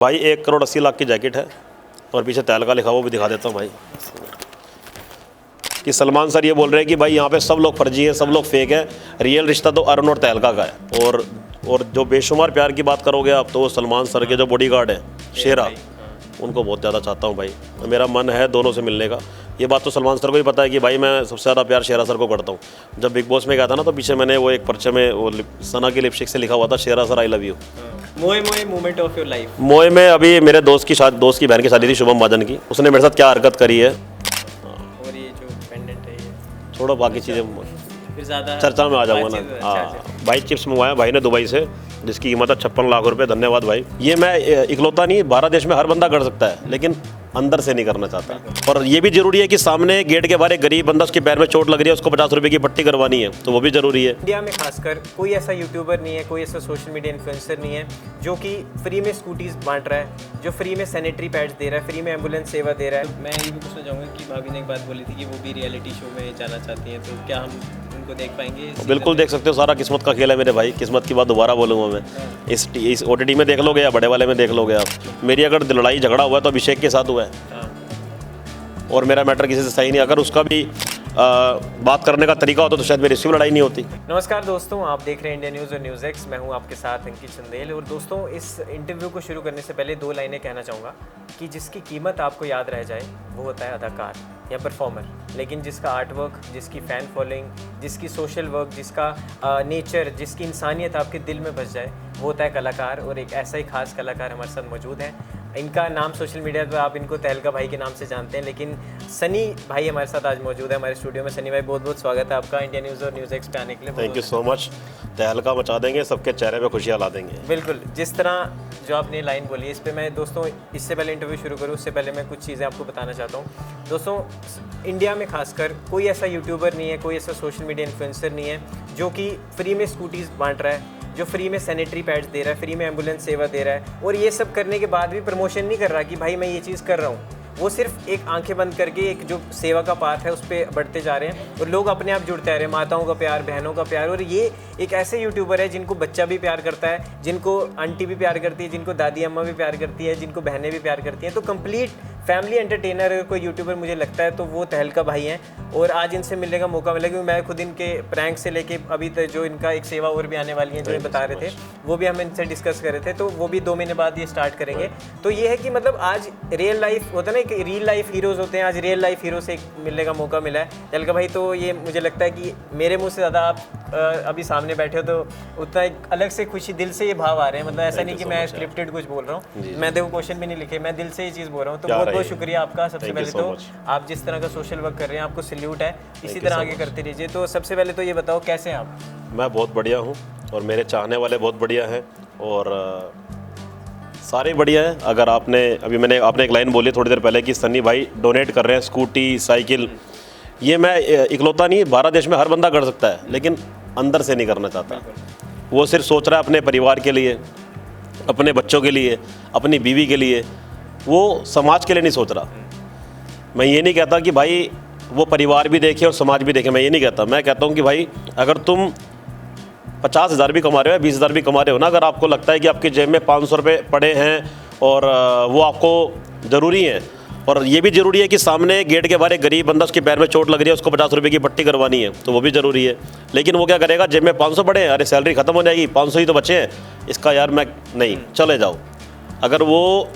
भाई 1,80,00,000 की जैकेट है और पीछे तहलका लिखा हुआ भी दिखा देता हूँ भाई। कि सलमान सर ये बोल रहे हैं कि भाई यहाँ पे सब लोग फर्जी हैं, सब लोग फेक हैं, रियल रिश्ता तो अरुण और तहलका का है। और जो बेशुमार प्यार की बात करोगे आप तो वो सलमान सर के जो बॉडीगार्ड हैं शेरा, उनको बहुत ज़्यादा चाहता हूँ भाई। मेरा मन है दोनों से मिलने का। ये बात तो सलमान सर को ही पता है कि भाई मैं सबसे ज़्यादा प्यार शेरा सर को करता हूँ। जब बिग बॉस में गया था ना तो पीछे मैंने वो एक पर्चे में वो सना की लिपस्टिक से लिखा हुआ था शेरा सर आई लव यू। मोए मोए मोमेंट ऑफ योर लाइफ। मोए में अभी मेरे दोस्त की बहन की शादी थी शुभम महाजन की, उसने मेरे साथ क्या हरकत करी है। और ये जो पेंडेंट है ये छोड़ो बाकी चीज़ें फिर ज़्यादा चर्चा में आ जाऊंगा ना। हाँ भाई चिप्स मंगवाया भाई ने दुबई से, जिसकी कीमत है 56 लाख रुपए। धन्यवाद भाई। ये मैं इकलौता नहीं, 12 देश में हर बंदा कर सकता है, लेकिन अंदर से नहीं करना चाहता। और ये भी जरूरी है कि सामने गेट के बाहर एक गरीब बंदा उसके पैर में चोट लग रही है, उसको 50 रुपए की पट्टी करवानी है, तो वो भी जरूरी है। इंडिया में खासकर कोई ऐसा यूट्यूबर नहीं है, कोई ऐसा सोशल मीडिया इन्फ्लुएंसर नहीं है जो कि फ्री में स्कूटीज बांट रहा है, जो फ्री में सैनिटरी पैड्स दे रहा है, फ्री में एम्बुलेंस सेवा दे रहा है। मैं ये भी पूछना चाहूँगा कि भाभी ने एक बात बोली थी कि वो भी रियलिटी शो में जाना चाहती हैं, तो क्या हम उनको देख पाएंगे? बिल्कुल देख सकते हो, सारा किस्मत का खेल है मेरे भाई। किस्मत की बात दोबारा बोलूँगा मैं। इस OTT में देख लोगे या बड़े वाले में देख लोगे आप। मेरी अगर लड़ाई झगड़ा हुआ है तो अभिषेक के साथ हुआ है, और मेरा मैटर किसी से सही नहीं। अगर उसका भी बात करने का तरीका होता तो शायद मेरी इससे भी लड़ाई नहीं होती। नमस्कार दोस्तों, आप देख रहे हैं इंडिया न्यूज़ और न्यूज़ एक्स। मैं हूं आपके साथ अंकित चंदेल। और दोस्तों, इस इंटरव्यू को शुरू करने से पहले 2 लाइनें कहना चाहूँगा कि जिसकी कीमत आपको याद रह जाए वो होता है अदाकार या परफॉर्मर, लेकिन जिसका आर्ट वर्क, जिसकी फ़ैन फॉलोइंग, जिसकी सोशल वर्क, जिसका नेचर, जिसकी इंसानियत आपके दिल में बस जाए, वो होता है कलाकार। और एक ऐसा ही खास कलाकार हमारे साथ मौजूद है। इनका नाम सोशल मीडिया पर आप इनको तहलका भाई के नाम से जानते हैं, लेकिन सनी भाई हमारे साथ आज मौजूद है हमारे स्टूडियो में। सनी भाई, बहुत बहुत स्वागत है आपका इंडिया न्यूज़ और न्यूज़ एक्स पे आने के लिए। Thank you so much. तहलका मचा देंगे, सबके चेहरे पे खुशियाँ ला देंगे। बिल्कुल, जिस तरह जो आपने लाइन बोली है, इस पर मैं दोस्तों, इससे पहले इंटरव्यू शुरू करूँ उससे पहले मैं कुछ चीज़ें आपको बताना चाहता हूँ। दोस्तों, इंडिया में खासकर कोई ऐसा यूट्यूबर नहीं है, कोई ऐसा सोशल मीडिया इन्फ्लुएंसर नहीं है जो कि फ्री में स्कूटीज़ बांट रहा है, जो फ्री में सैनिटरी पैड्स दे रहा है, फ्री में एम्बुलेंस सेवा दे रहा है, और ये सब करने के बाद भी प्रमोशन नहीं कर रहा कि भाई मैं ये चीज़ कर रहा हूँ। वो सिर्फ एक आंखें बंद करके एक जो सेवा का पाथ है उस पर बढ़ते जा रहे हैं, और लोग अपने आप जुड़ते आ रहे हैं। माताओं का प्यार, बहनों का प्यार। और ये एक ऐसे यूट्यूबर है जिनको बच्चा भी प्यार करता है, जिनको आंटी भी प्यार करती है, जिनको दादी अम्मा भी प्यार करती है, जिनको बहनें भी प्यार करती हैं। तो कंप्लीट फैमिली एंटरटेनर अगर कोई यूट्यूबर मुझे लगता है तो वो तहलका भाई हैं। और आज इनसे मिलने का मौका मिला क्योंकि मैं खुद इनके प्रैंक से लेके अभी तक जो इनका एक सेवा और भी आने वाली है जो ये बता रहे थे, वो भी हम इनसे डिस्कस कर रहे थे। तो वो भी 2 महीने बाद ये स्टार्ट करेंगे। तो ये है कि मतलब आज रियल लाइफ होता है ना, कि रियल लाइफ हीरोज़ होते हैं, आज रियल लाइफ हीरो से मिलने का मौका मिला है तहलका भाई। तो ये मुझे लगता है कि मेरे मुँह से ज़्यादा आप अभी सामने बैठे हो तो उतना एक अलग से खुशी, दिल से ये भाव आ रहे हैं। मतलब ऐसा नहीं कि मैं स्क्रिप्टेड कुछ बोल रहा हूँ, मैं देखो क्वेश्चन भी नहीं लिखे, मैं दिल से ये चीज़ बोल रहा हूँ। तो बहुत बहुत शुक्रिया आपका। सबसे पहले तो आप जिस तरह का सोशल वर्क कर रहे हैं आपको सैल्यूट है, इसी तरह आगे करते रहिए। तो सबसे पहले तो ये बताओ कैसे हैं आप? मैं बहुत बढ़िया हूँ और मेरे चाहने वाले बहुत बढ़िया हैं, और सारे बढ़िया हैं। अगर आपने एक लाइन बोली थोड़ी देर पहले कि सन्नी भाई डोनेट कर रहे हैं स्कूटी, साइकिल, ये मैं इकलौता नहीं, 12 देश में हर बंदा कर सकता है, लेकिन अंदर से नहीं करना चाहता। वो सिर्फ सोच रहा है अपने परिवार के लिए, अपने बच्चों के लिए, अपनी बीवी के लिए, वो समाज के लिए नहीं सोच रहा। मैं ये नहीं कहता कि भाई वो परिवार भी देखे और समाज भी देखे, मैं ये नहीं कहता। मैं कहता हूँ कि भाई अगर तुम 50,000 भी कमा रहे हो, 20,000 भी कमा रहे हो ना, अगर आपको लगता है कि आपकी जेब में 500 रुपये पड़े हैं और वो आपको ज़रूरी हैं, और ये भी ज़रूरी है कि सामने गेट के बाहर एक गरीब बंदा उसके पैर में चोट लग रही है, उसको 50 रुपये की पट्टी करवानी है, तो वो भी ज़रूरी है। लेकिन वो क्या करेगा, जेब में 500 पड़े हैं, अरे सैलरी ख़त्म हो जाएगी, 500 ही तो बचे हैं, इसका यार मैं नहीं, चले जाओ। अगर वो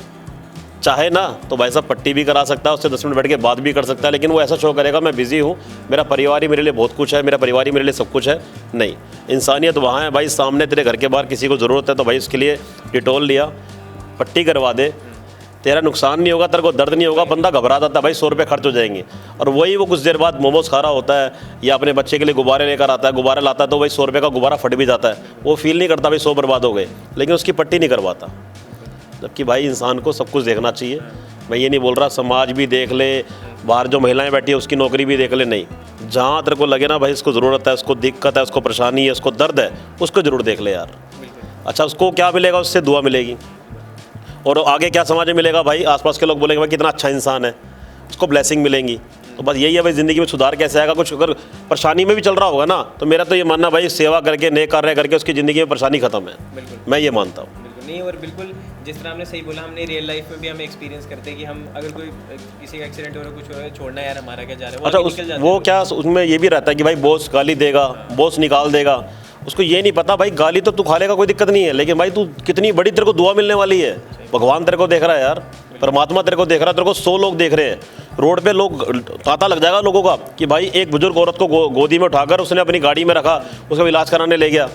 चाहे ना तो भाई साहब पट्टी भी करा सकता है, उससे 10 मिनट बैठ के बात भी कर सकता है, लेकिन वो ऐसा शो करेगा मैं बिज़ी हूँ, मेरा परिवार ही मेरे लिए बहुत कुछ है, मेरा परिवार ही मेरे लिए सब कुछ है। नहीं, इंसानियत वहाँ है भाई, सामने तेरे घर के बाहर किसी को ज़रूरत है तो भाई उसके लिए डिटॉल लिया, पट्टी करवा दे, तेरा नुकसान नहीं होगा, तेरे को दर्द नहीं होगा। बंदा घबरा जाता है भाई, 100 रुपये खर्च हो जाएंगे, और वही वो कुछ देर बाद मोमोज खा रहा होता है या अपने बच्चे के लिए गुब्बारे लेकर आता है, गुब्बारा लाता है तो भाई 100 रुपये का गुब्बारा फट भी जाता है, वो फील नहीं करता भाई 100 बर्बाद हो गए, लेकिन उसकी पट्टी नहीं करवाता। जबकि भाई इंसान को सब कुछ देखना चाहिए। मैं ये नहीं बोल रहा समाज भी देख ले, बाहर जो महिलाएं बैठी है उसकी नौकरी भी देख ले, नहीं, जहाँ तेरे को लगे ना भाई इसको ज़रूरत है, उसको दिक्कत है, उसको परेशानी है, उसको दर्द है, उसको ज़रूर देख ले यार। अच्छा, उसको क्या मिलेगा, उससे दुआ मिलेगी, और आगे क्या समाज में मिलेगा भाई, आसपास के लोग बोलेंगे भाई कितना अच्छा इंसान है, उसको ब्लेसिंग मिलेंगी। तो बस यही है भाई, ज़िंदगी में सुधार कैसे आएगा। कुछ अगर परेशानी में भी चल रहा होगा ना, तो मेरा तो ये मानना भाई सेवा करके, नेक कार्य करके उसकी ज़िंदगी में परेशानी ख़त्म है, मैं ये मानता हूँ। नहीं, और बिल्कुल जिस तरह आपने सही बोला, हमने रियल लाइफ में भी हम एक्सपीरियंस करते हैं कि हम अगर कोई किसी का एक्सीडेंट हो रहा है, कुछ हो रहा है, छोड़ना यार हमारा क्या जा रहा है, अच्छा आगे निकल जाते वो हैं। क्या उसमें ये भी रहता है कि भाई बॉस गाली देगा, बॉस निकाल देगा, उसको ये नहीं पता भाई गाली तो तू खा लेगा, कोई दिक्कत नहीं है, लेकिन भाई तू कितनी बड़ी तेरे को दुआ मिलने वाली है। भगवान तेरे को देख रहा है यार, परमात्मा तेरे को देख रहा है, तेरे को 100 लोग देख रहे हैं, रोड पे लोग तांता लग जाएगा लोगों का कि भाई एक बुजुर्ग औरत को गोदी में उठाकर उसने अपनी गाड़ी में रखा, उसका इलाज कराने ले गया,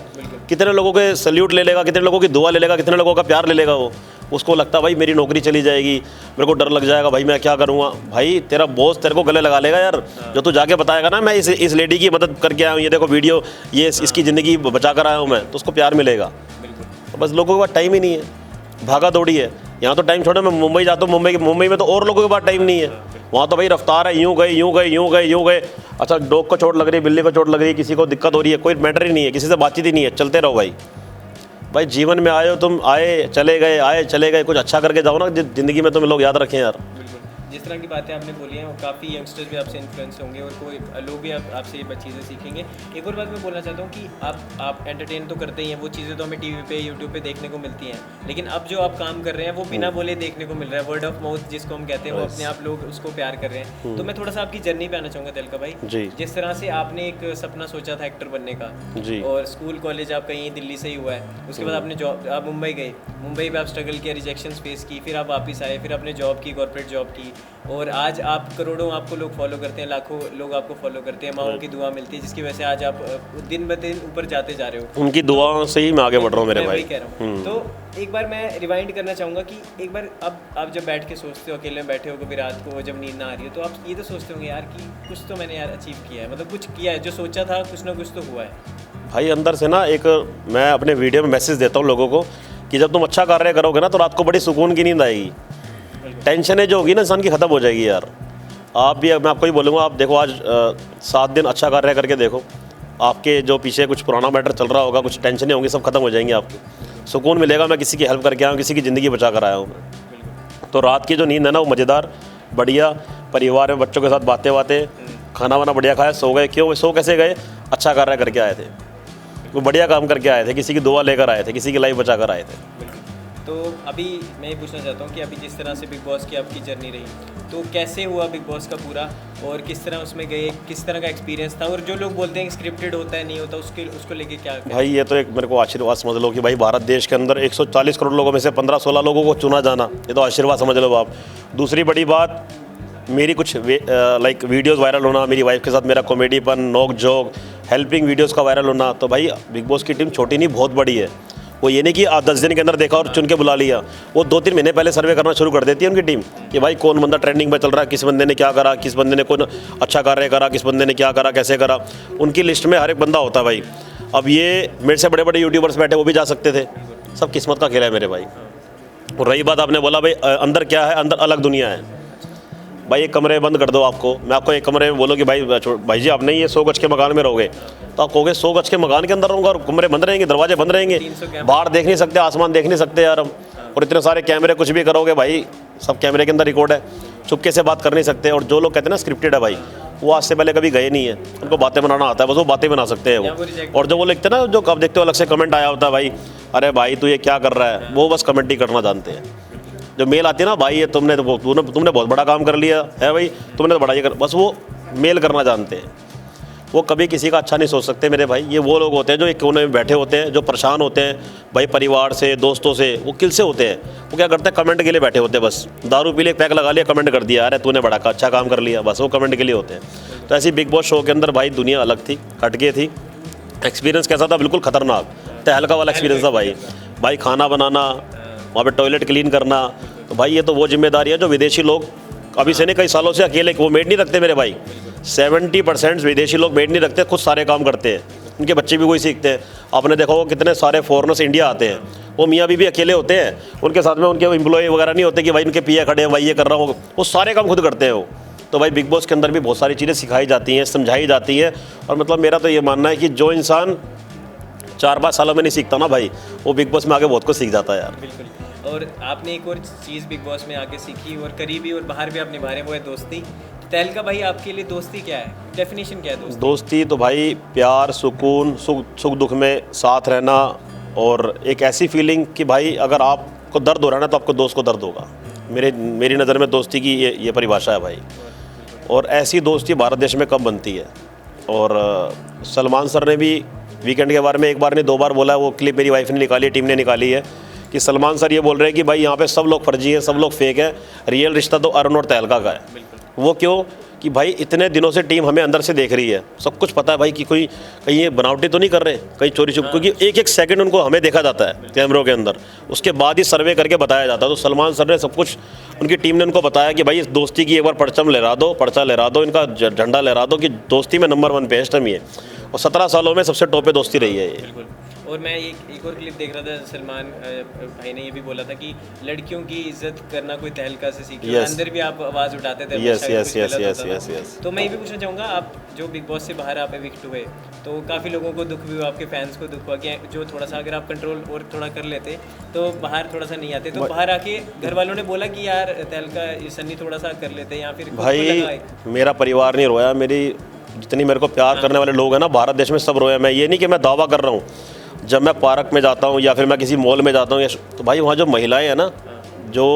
कितने लोगों के सल्यूट ले लेगा, कितने लोगों की दुआ ले लेगा, कितने लोगों का प्यार ले लेगा वो। उसको लगता है भाई मेरी नौकरी चली जाएगी, मेरे को डर लग जाएगा, भाई मैं क्या करूँगा। भाई तेरा बॉस तेरे को गले लगा लेगा यार, जो तू जाके बताएगा ना मैं इस लेडी की मदद करके आया हूँ, ये देखो वीडियो, ये इसकी ज़िंदगी बचा कर आया हूँ मैं, तो उसको प्यार मिलेगा। तो बस लोगों के पास टाइम ही नहीं है, भागा दौड़ी है। यहाँ तो टाइम छोड़ो, मैं मुंबई जाता हूँ, मुंबई में तो और लोगों के पास टाइम नहीं है, वहाँ तो भाई रफ्तार है, यूँ गए यूँ गए यूँ गए यूँ गए। अच्छा डॉग को चोट लग रही है, बिल्ली को चोट लग रही है, किसी को दिक्कत हो रही है, कोई मैटर ही नहीं है, किसी से बातचीत ही नहीं है, चलते रहो भाई। भाई जीवन में आए हो तुम, आए चले गए, कुछ अच्छा करके जाओ ना, ज़िंदगी में तुम्हें लोग याद रखें यार। जिस तरह की बातें आपने बोली हैं, वो काफ़ी यंगस्टर्स भी आपसे इन्फ्लुएंस होंगे और कोई लोग भी आपसे ये चीज़ें सीखेंगे। एक और बात मैं बोलना चाहता हूँ कि आप एंटरटेन तो करते ही हैं, वो चीज़ें तो हमें टीवी पे यूट्यूब पे देखने को मिलती हैं, लेकिन अब जो आप काम कर रहे हैं वो बिना बोले देखने को मिल रहा है, वर्ड ऑफ माउथ जिसको हम कहते हैं, वो अपने आप लोग उसको प्यार कर रहे हैं। तो मैं थोड़ा सा आपकी जर्नी पे आना चाहूँगा तलका भाई, जिस तरह से आपने एक सपना सोचा था एक्टर बनने का, और स्कूल कॉलेज आप कहीं दिल्ली से ही हुआ है, उसके बाद आपने जॉब, आप मुंबई गए, मुंबई में आप स्ट्रगल किया, रिजेक्शन फेस की, फिर आप वापस आए, फिर आपने जॉब की, कॉर्पोरेट जॉब की, और आज आप करोड़ों आपको लोग फॉलो करते हैं, लाखों लोग आपको फॉलो करते हैं, माओ की दुआ मिलती है, जिसकी वजह से आज आप दिन ब दिन ऊपर जाते जा रहे हो। उनकी दुआओं से ही मैं आगे बढ़ रहा हूँ मेरे भाई। कह रहा हूँ। तो एक बार मैं रिवाइंड करना चाहूँगा कि एक बार अब आप जब बैठ के सोचते हो, अकेले में बैठे हो कभी रात को जब नींद ना आ रही हो, तो आप ये तो सोचते होंगे यार कि कुछ तो मैंने यार अचीव किया है, मतलब कुछ किया है, जो सोचा था कुछ ना कुछ तो हुआ है। भाई अंदर से ना एक मैं अपने वीडियो में मैसेज देता हूँ लोगों को कि जब तुम अच्छा कार्य करोगे ना तो रात को बड़ी सुकून की नींद आएगी, टेंशनें जो होगी ना इंसान की ख़त्म हो जाएगी यार। आप भी, मैं आपको ही बोलूँगा, आप देखो आज 7 दिन अच्छा कार्य करके देखो, आपके जो पीछे कुछ पुराना मैटर चल रहा होगा, कुछ टेंशनें होंगी, सब खत्म हो जाएंगी, आपको सुकून मिलेगा। मैं किसी की हेल्प करके आया हूँ, किसी की ज़िंदगी बचा कर आया हूँ मैं। तो रात की जो नींद है ना वो मज़ेदार, बढ़िया, परिवार में बच्चों के साथ बातें, खाना वाना बढ़िया खाया, सो गए। क्यों सो कैसे गए? अच्छा कार्य करके आए थे, वो बढ़िया काम करके आए थे, किसी की दुआ लेकर आए थे, किसी की लाइफ बचा कर आए थे। तो अभी मैं ये पूछना चाहता हूँ कि अभी जिस तरह से बिग बॉस की आपकी जर्नी रही, तो कैसे हुआ बिग बॉस का पूरा, और किस तरह उसमें गए, किस तरह का एक्सपीरियंस था, और जो लोग बोलते हैं स्क्रिप्टेड होता है, नहीं होता, उसको लेके क्या भाई ये तो एक मेरे को आशीर्वाद समझ लो कि भाई भारत देश के अंदर 140 करोड़ लोगों में से 15-16 लोगों को चुना जाना, ये तो आशीर्वाद समझ लो आप। दूसरी बड़ी बात, मेरी कुछ लाइक वीडियोस वायरल होना, मेरी वाइफ के साथ मेरा कॉमेडीपन, नोक जोक, हेल्पिंग वीडियोस का वायरल होना। तो भाई बिग बॉस की टीम छोटी नहीं बहुत बड़ी है, वो ये नहीं कि 10 दिन के अंदर देखा और चुन के बुला लिया, वो 2-3 महीने पहले सर्वे करना शुरू कर देती है उनकी टीम कि भाई कौन बंदा ट्रेंडिंग में चल रहा है, किस बंदे ने क्या करा, किस बंदे ने कौन अच्छा कार्य करा, किस बंदे ने क्या करा, कैसे करा, उनकी लिस्ट में हर एक बंदा होता है भाई। अब ये मेरे से बड़े बड़े यूट्यूबर्स बैठे, वो भी जा सकते थे, सब किस्मत का खेल है मेरे भाई। और रही बात आपने बोला भाई अंदर क्या है, अंदर अलग दुनिया है भाई। एक कमरे बंद कर दो आपको, मैं आपको एक कमरे में बोलो कि भाई जी आप नहीं ये 100 गज के मकान में रहोगे, तो आप कहोगे 100 गज के मकान के अंदर रहूँगा और कमरे बंद रहेंगे, दरवाजे बंद रहेंगे, बाहर देख नहीं सकते, आसमान देख नहीं सकते यार हम, और इतने सारे कैमरे, कुछ भी करोगे भाई सब कैमरे के अंदर रिकॉर्ड है, चुपके से बात कर नहीं सकते। और जो लोग कहते हैं ना स्क्रिप्टेड है भाई, वो आज से पहले कभी गए नहीं है, उनको बातें बनाना आता है, बस वो बातें बना सकते हैं वो। और जो वो लिखते हैं ना, जो कब देखते हो अलग से कमेंट आया होता है भाई, अरे भाई तू ये क्या कर रहा है, वो बस कमेंट ही करना जानते हैं। जो मेल आती है ना, भाई ये तुमने बहुत बड़ा काम कर लिया है भाई, तुमने तो बड़ा ये कर, बस वो मेल करना जानते हैं। वो कभी किसी का अच्छा नहीं सोच सकते मेरे भाई। ये वो लोग होते हैं जो एक कोने में बैठे होते हैं, जो परेशान होते हैं भाई परिवार से, दोस्तों से, वो किल से होते हैं। वो क्या करते हैं, कमेंट के लिए बैठे होते हैं, बस दारू पी ले, पैक लगा लिया, कमेंट कर दिया, अरे तूने बड़ा अच्छा काम कर लिया, बस वो कमेंट के लिए होते हैं। तो ऐसी बिग बॉस शो के अंदर भाई दुनिया अलग थी, हटके थी। एक्सपीरियंस कैसा था, बिल्कुल खतरनाक, तहलका वाला एक्सपीरियंस था भाई। खाना बनाना, वहाँ पर टॉयलेट क्लीन करना, तो भाई ये तो वो जिम्मेदारी है जो विदेशी लोग अभी से नहीं कई सालों से अकेले वो मेड नहीं रखते मेरे भाई। 70% विदेशी लोग मेड नहीं रखते, खुद सारे काम करते हैं, उनके बच्चे भी वही सीखते हैं। आपने देखा होगा कितने सारे फॉरेनर्स इंडिया आते हैं, वो मियाँ बीवी अकेले होते हैं, उनके साथ में उनके एम्प्लॉय वगैरह नहीं होते कि भाई उनके पिया खड़े हैं, भाई ये कर रहा हूँ, वो सारे काम खुद करते हैं वो। तो भाई बिग बॉस के अंदर भी बहुत सारी चीज़ें सिखाई जाती हैं, समझाई जाती हैं। और मतलब मेरा तो ये मानना है कि जो इंसान 4-5 सालों में नहीं सीखता ना भाई, वो बिग बॉस में आगे बहुत कुछ सीख जाता है यार। बिल्कुल। और आपने एक और चीज़ बिग बॉस में आके सीखी और करीबी और बाहर भी आप निभा रहे हैं, वो है दोस्ती। तहलका भाई आपके लिए दोस्ती क्या है, डेफिनेशन क्या है दोस्ती? दोस्ती तो भाई प्यार, सुकून, सुख दुख में साथ रहना, और एक ऐसी फीलिंग कि भाई अगर आपको दर्द हो रहा है ना तो आपको दोस्त को दर्द होगा। मेरी नज़र में दोस्ती की ये परिभाषा है भाई। और ऐसी दोस्ती भारत देश में कब बनती है। और सलमान सर ने भी वीकेंड के बारे में एक बार नहीं 2 बार बोला है, वो क्लिप मेरी वाइफ ने निकाली है, टीम ने निकाली है, कि सलमान सर ये बोल रहे हैं कि भाई यहाँ पे सब लोग फर्जी हैं, सब लोग फेक है, रियल रिश्ता तो अरुण और तहलका का है। वो क्यों कि भाई इतने दिनों से टीम हमें अंदर से देख रही है, सब कुछ पता है भाई कि कोई कहीं ये बनावटी तो नहीं कर रहे, कहीं चोरी छुप, क्योंकि एक एक सेकंड उनको हमें देखा जाता है कैमरों के अंदर, उसके बाद ही सर्वे करके बताया जाता है। तो सलमान सर ने सब कुछ, उनकी टीम ने उनको बताया कि भाई इस दोस्ती की एक बार परचम लहरा दो, पर्चा लहरा दो, इनका झंडा लहरा दो कि दोस्ती में नंबर 1 पे है इस टाइम ये। और 17 सालों में सबसे टॉप पे दोस्ती रही है ये। और मैं एक और क्लिप देख रहा था, सलमान भाई ने ये भी बोला था कि लड़कियों की इज्जत करना कोई तहलका से सीखी। Yes. अंदर भी आप आवाज़ उठाते थे। यस। तो मैं ये भी पूछना चाहूँगा, आप जो बिग बॉस से बाहर आप एविक्ट हुए तो काफ़ी लोगों को दुख भी हुआ, आपके फैंस को दुख हुआ कि जो थोड़ा सा अगर आप कंट्रोल और थोड़ा कर लेते तो बाहर थोड़ा सा नहीं आते। तो बाहर आके घर वालों ने बोला कि यार तहलका सन्नी थोड़ा सा कर लेते, या फिर भाई मेरा परिवार नहीं रोया, मेरी जितनी मेरे को प्यार करने वाले लोग हैं ना भारत देश में सब रोए। मैं ये नहीं कि मैं दावा कर रहा हूँ, जब मैं पार्क में जाता हूँ या फिर मैं किसी मॉल में जाता हूँ तो भाई वहाँ जो महिलाएं हैं ना, जो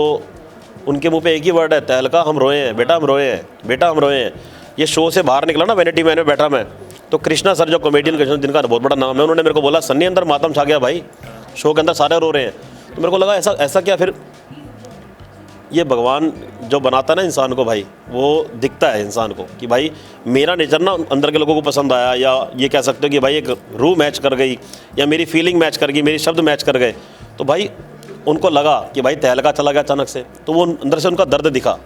उनके मुंह पे एक ही वर्ड है, तहलका हम रोए हैं बेटा, हम रोए हैं बेटा, हम रोए हैं। ये शो से बाहर निकला ना, वैनिटी मैन में बैठा मैं, तो कृष्णा सर जो कॉमेडियन कृष्णा, जिनका बहुत बड़ा नाम है, उन्होंने मेरे को बोला सन्नी अंदर मातम छा गया भाई, शो के अंदर सारे रो रहे हैं। तो मेरे को लगा ऐसा क्या, फिर ये भगवान जो बनाता है ना इंसान को भाई, वो दिखता है इंसान को कि भाई मेरा नेचर ना अंदर के लोगों को पसंद आया, या ये कह सकते हो कि भाई एक रूह मैच कर गई, या मेरी फीलिंग मैच कर गई, मेरी शब्द मैच कर गए। तो भाई उनको लगा कि भाई तहलका चला गया अचानक से, तो वो अंदर से उनका दर्द दिखा।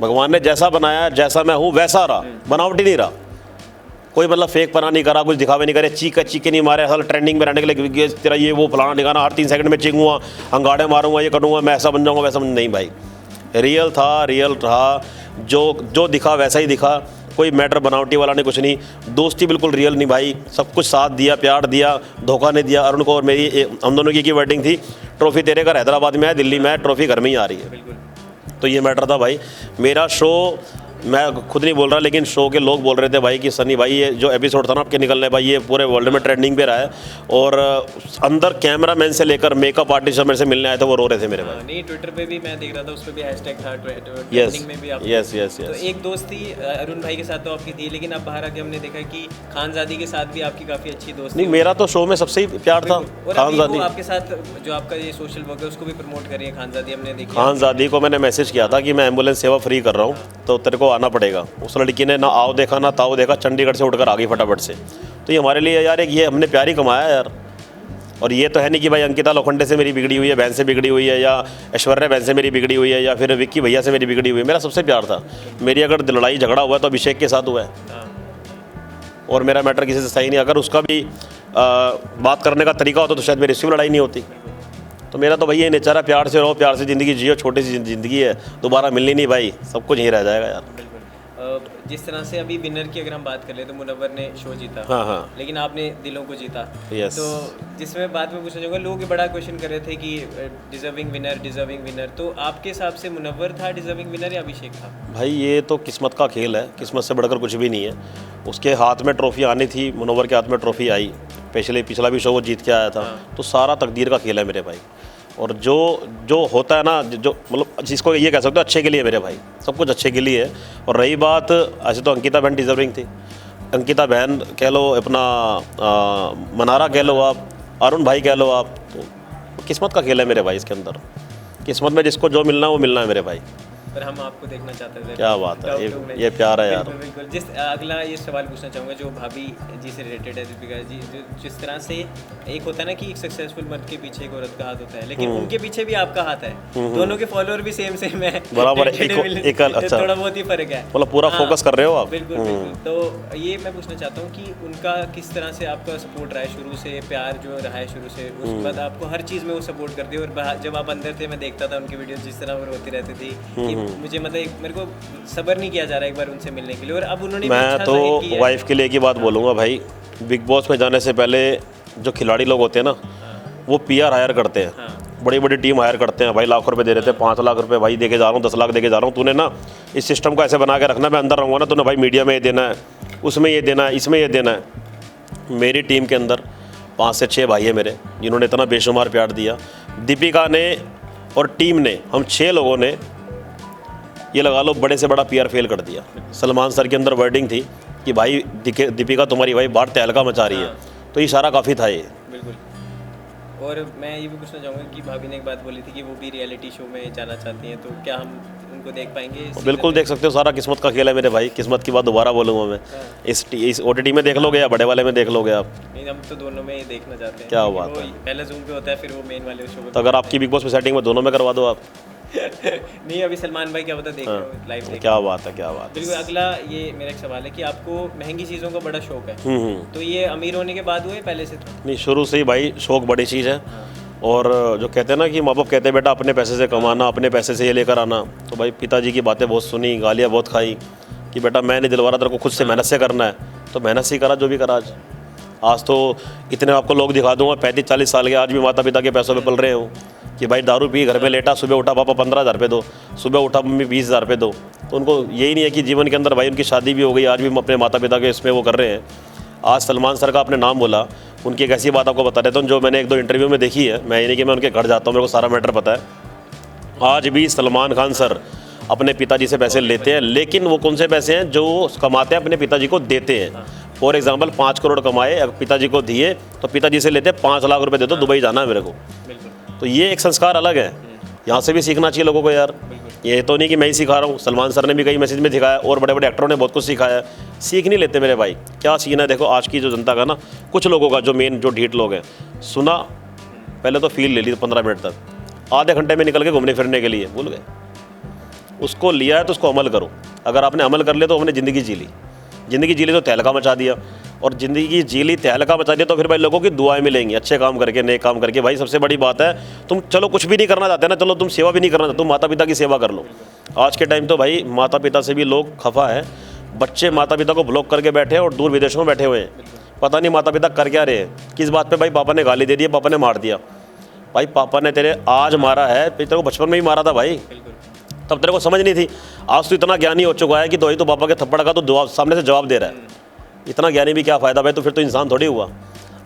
भगवान ने जैसा बनाया, जैसा मैं हूँ वैसा रहा, बनावटी नहीं रहा, कोई मतलब फेक पना नहीं करा, कुछ दिखावे नहीं करे, चीखे नहीं मारे, असल ट्रेंडिंग में रहने के लिए तेरा ये वो फलाना दिखाना, हर 3 सेकंड में चीखूंगा, अंगाड़े मारूंगा, ये करूँगा, मैं ऐसा बन जाऊँगा वैसा नहीं भाई। रियल था, रियल रहा, जो दिखा वैसा ही दिखा, कोई मैटर बनावटी वाला नहीं, कुछ नहीं। दोस्ती बिल्कुल रियल नहीं भाई, सब कुछ साथ दिया, प्यार दिया, धोखा नहीं दिया। अरुण को और मेरी हम दोनों की वर्डिंग थी, ट्रॉफी तेरे घर हैदराबाद में है, दिल्ली में है, ट्रॉफी घर में ही आ रही है। तो ये मैटर था भाई। मेरा शो, मैं खुद नहीं बोल रहा, लेकिन शो के लोग बोल रहे थे भाई कि सनी भाई ये जो एपिसोड था ना आपके निकलने भाई, ये पूरे वर्ल्ड में ट्रेंडिंग पे रहा है। और अंदर कैमरा मैन से लेकर मेकअप आर्टिस्ट मेरे से मिलने आए थे, वो रो रहे थे मेरे भाई। नहीं, ट्विटर पे भी मैं देख रहा था, उस पे भी हैशटैग था, ट्रेंडिंग में भी आप। यस। तो एक दोस्ती अरुण भाई के साथ तो आपकी थी, लेकिन अब बाहर आके हमने देखा कि खानजादी के साथ भी आपकी काफ़ी अच्छी दोस्ती। नहीं, मेरा तो शो में सबसे ही प्यार था खानजादी। आपके साथ जो आपका ये सोशल वर्क है उसको भी प्रमोट करिए, खानजादी हमने देखी। खानजादी को मैंने मैसेज किया था कि मैं एम्बुलेंस सेवा फ्री कर रहा हूँ, तो तेरे को आना पड़ेगा। उस लड़की ने ना आओ देखा ना ताओ देखा, चंडीगढ़ से उठकर आ गई फटाफट से। तो ये हमारे लिए यार एक ये हमने प्यार ही कमाया यार। और ये तो है नहीं कि भाई अंकिता लोखंडे से मेरी बिगड़ी हुई है, बहन से बिगड़ी हुई है, या ऐश्वर्या बहन से मेरी बिगड़ी हुई है, या फिर विक्की भैया से मेरी बिगड़ी हुई है। मेरा सबसे प्यार था। मेरी अगर लड़ाई झगड़ा हुआ तो अभिषेक के साथ हुआ है, और मेरा मैटर किसी से सही नहीं। अगर उसका भी बात करने का तरीका होता तो शायद मेरी इससे भी लड़ाई नहीं होती। तो मेरा तो भाई ये नेचर है, प्यार से रहो, प्यार से ज़िंदगी जियो, छोटी सी ज़िंदगी है, दोबारा मिलनी नहीं भाई, सब कुछ यहीं रह जाएगा यार। जिस तरह से अभी विनर की अगर हम बात कर ले तो मुनव्वर ने शो जीता, हाँ, लेकिन आपने दिलों को जीता। यस। तो जिसमें बात में पूछना चाहूँगा, लोग बड़ा क्वेश्चन कर रहे थे कि डिजर्विंग विनर, तो आपके हिसाब से मुनव्वर था डिजर्विंग विनर या अभिषेक था? भाई ये तो किस्मत का खेल है, किस्मत से बढ़कर कुछ भी नहीं है। उसके हाथ में ट्रॉफी आनी थी, मुनव्वर के हाथ में ट्रॉफी आई, पिछला भी शो वो जीत के आया था। तो सारा तकदीर का खेल है मेरे भाई। और जो होता है ना, जो मतलब जिसको ये कह सकते हो अच्छे के लिए मेरे भाई, सब कुछ अच्छे के लिए है। और रही बात, ऐसे तो अंकिता बहन डिजर्विंग थी, अंकिता बहन कह लो, अपना मनारा कह लो आप, अरुण भाई कह लो आप, तो किस्मत का खेल है मेरे भाई। इसके अंदर किस्मत में जिसको जो मिलना है वो मिलना है मेरे भाई। पर हम आपको देखना चाहते थे। क्या बात है, ये प्यार है यार। बिल्कुल। अगला ये सवाल पूछना चाहूँगा जो भाभी जी से रिलेटेड है, दीपिका जी, जिस तरह से एक होता है ना कि एक सक्सेसफुल मर्द के पीछे एक औरत का हाथ होता है, लेकिन उनके पीछे भी आपका हाथ है, दोनों के फॉलोअर भी सेम है बराबर, एक अच्छा, थोड़ा बहुत ही फर्क है, मतलब पूरा फोकस कर रहे हो आप। बिल्कुल। तो ये मैं पूछना चाहता हूँ कि उनका किस तरह से आपका सपोर्ट रहा है शुरू से, प्यार जो रहा है शुरू से, उसके बाद आपको हर चीज़ में वो सपोर्ट करती है। और जब आप अंदर थे मैं देखता था उनकी वीडियो, जिस तरह वो रोती रहती थी कि मुझे मतलब मेरे को सब्र नहीं किया जा रहा एक बार उनसे मिलने के लिए। और अब उन्होंने मैं तो वाइफ के लिए की बात बोलूँगा भाई, बिग बॉस में जाने से पहले जो खिलाड़ी लोग होते हैं ना, वो PR हायर करते हैं, बड़ी बड़ी टीम हायर करते हैं भाई, लाखों रुपए दे रहे थे, 5 लाख रुपए भाई दे के जा रहा हूँ, 10 लाख दे के जा रहा हूँ, तूने ना इस सिस्टम को ऐसे बना के रखना, मैं अंदर रहूँगा ना, तूने भाई मीडिया में ये देना है, उसमें ये देना है, इसमें ये देना है। मेरी टीम के अंदर 5 से 6 भाई है मेरे जिन्होंने इतना बेशुमार प्यार दिया। दीपिका ने और टीम ने, हम 6 लोगों ने, ये लगा लो बड़े से बड़ा पीआर फेल कर दिया। सलमान सर के अंदर वर्डिंग थी कि भाई दीपिका तुम्हारी भाई बाहर तहलका मचा रही है, तो इशारा काफ़ी था ये। बिल्कुल। और मैं ये भी पूछना चाहूँगा कि भाभी ने एक बात बोली थी कि वो भी रियलिटी शो में जाना चाहती हैं, तो क्या हम उनको देख पाएंगे इस बिल्कुल देख सकते हो, सारा किस्मत का खेल है मेरे भाई। किस्मत की बात दोबारा बोलूँगा मैं। इस OTT में देख लोगे या बड़े वाले में देख लोगे आप? नहीं, हम तो दोनों में ही देखना चाहते हैं। क्या बात है। पहले जूम पे होता है, फिर वो मेन वाले शो पे। तो अगर आपकी बिग बॉस में सेटिंग में दोनों में करवा दो आप। नहीं, अभी सलमान भाई क्या पता देख रहे हो लाइव देख। क्या बात है, क्या बात है। बिल्कुल। अगला ये मेरा एक सवाल है कि आपको महंगी चीज़ों का बड़ा शौक है, तो ये अमीर होने के बाद हुआ है पहले से था? नहीं, शुरू से ही भाई शौक बड़ी चीज़ है। और जो कहते हैं ना कि माँ बाप कहते हैं बेटा अपने पैसे से कमाना, अपने पैसे से ये लेकर आना, तो भाई पिताजी की बातें बहुत सुनी, गालियाँ बहुत खाई कि बेटा मैं नहीं दिलवा रहा, तेरे को खुद से मेहनत से करना है, तो मेहनत से ही करा जो भी करा। आज तो इतने आपको लोग दिखा दूंगा 35-40 साल के, आज भी माता पिता के पैसों पे पल रहे हो कि भाई दारू पी घर में लेटा, सुबह उठा पापा 15,000 रुपये दो, सुबह उठा मम्मी 20,000 रुपये दो। तो उनको यही नहीं है कि जीवन के अंदर भाई उनकी शादी भी हो गई, आज भी अपने माता पिता के इसमें वो कर रहे हैं। आज सलमान सर का आपने नाम बोला, उनकी एक ऐसी बात आपको बता देता हूँ जो मैंने 1-2 इंटरव्यू में देखी है। मैं ये नहीं कि मैं उनके घर जाता हूँ, मेरे को सारा मैटर पता है। आज भी सलमान खान सर अपने पिताजी से पैसे लेते हैं, लेकिन वो कौन से पैसे हैं जो कमाते हैं अपने पिताजी को देते हैं। फॉर एग्जांपल 5 करोड़ कमाए, पिताजी को दिए, तो पिताजी से लेते हैं 5 लाख रुपए दे दो, दुबई जाना है मेरे को। तो ये एक संस्कार अलग है, यहाँ से भी सीखना चाहिए लोगों को यार। ये तो नहीं कि मैं ही सिखा रहा हूँ, सलमान सर ने भी कई मैसेज में दिखाया और बड़े बड़े एक्टरों ने बहुत कुछ सिखाया है। सीख नहीं लेते मेरे भाई, क्या सीखना है। देखो आज की जो जनता का ना, कुछ लोगों का जो मेन जो ढीठ लोग हैं, सुना पहले तो फील ले ली 15 मिनट तक, आधे घंटे में निकल के घूमने फिरने के लिए भूल गए। उसको लिया है तो उसको अमल करो। अगर आपने अमल कर लिया तो हमने ज़िंदगी जी ली। ज़िंदगी जी ली तो तहलका मचा दिया, और ज़िंदगी जी ली तहलका मचा दिया तो फिर भाई लोगों की दुआएं मिलेंगी, अच्छे काम करके, नेक काम करके। भाई सबसे बड़ी बात है, तुम चलो कुछ भी नहीं करना चाहते ना, चलो तुम सेवा भी नहीं करना चाहते, तुम माता पिता की सेवा कर लो। आज के टाइम तो भाई माता पिता से भी लोग खफा है। बच्चे माता पिता को ब्लॉक करके बैठे हैं और दूर विदेशों में बैठे हुए हैं, पता नहीं माता पिता कर क्या रहे हैं, किस बात पे। भाई पापा ने गाली दे दी, पापा ने मार दिया। भाई पापा ने तेरे आज मारा है, तेरे को बचपन में ही मारा था भाई, तब तेरे को समझ नहीं थी। आज तो इतना ज्ञानी हो चुका है कि तो पापा के थप्पड़ का तो सामने से जवाब दे रहा है। इतना ज्ञानी भी क्या फ़ायदा भाई, तो फिर तो इंसान थोड़ी हुआ।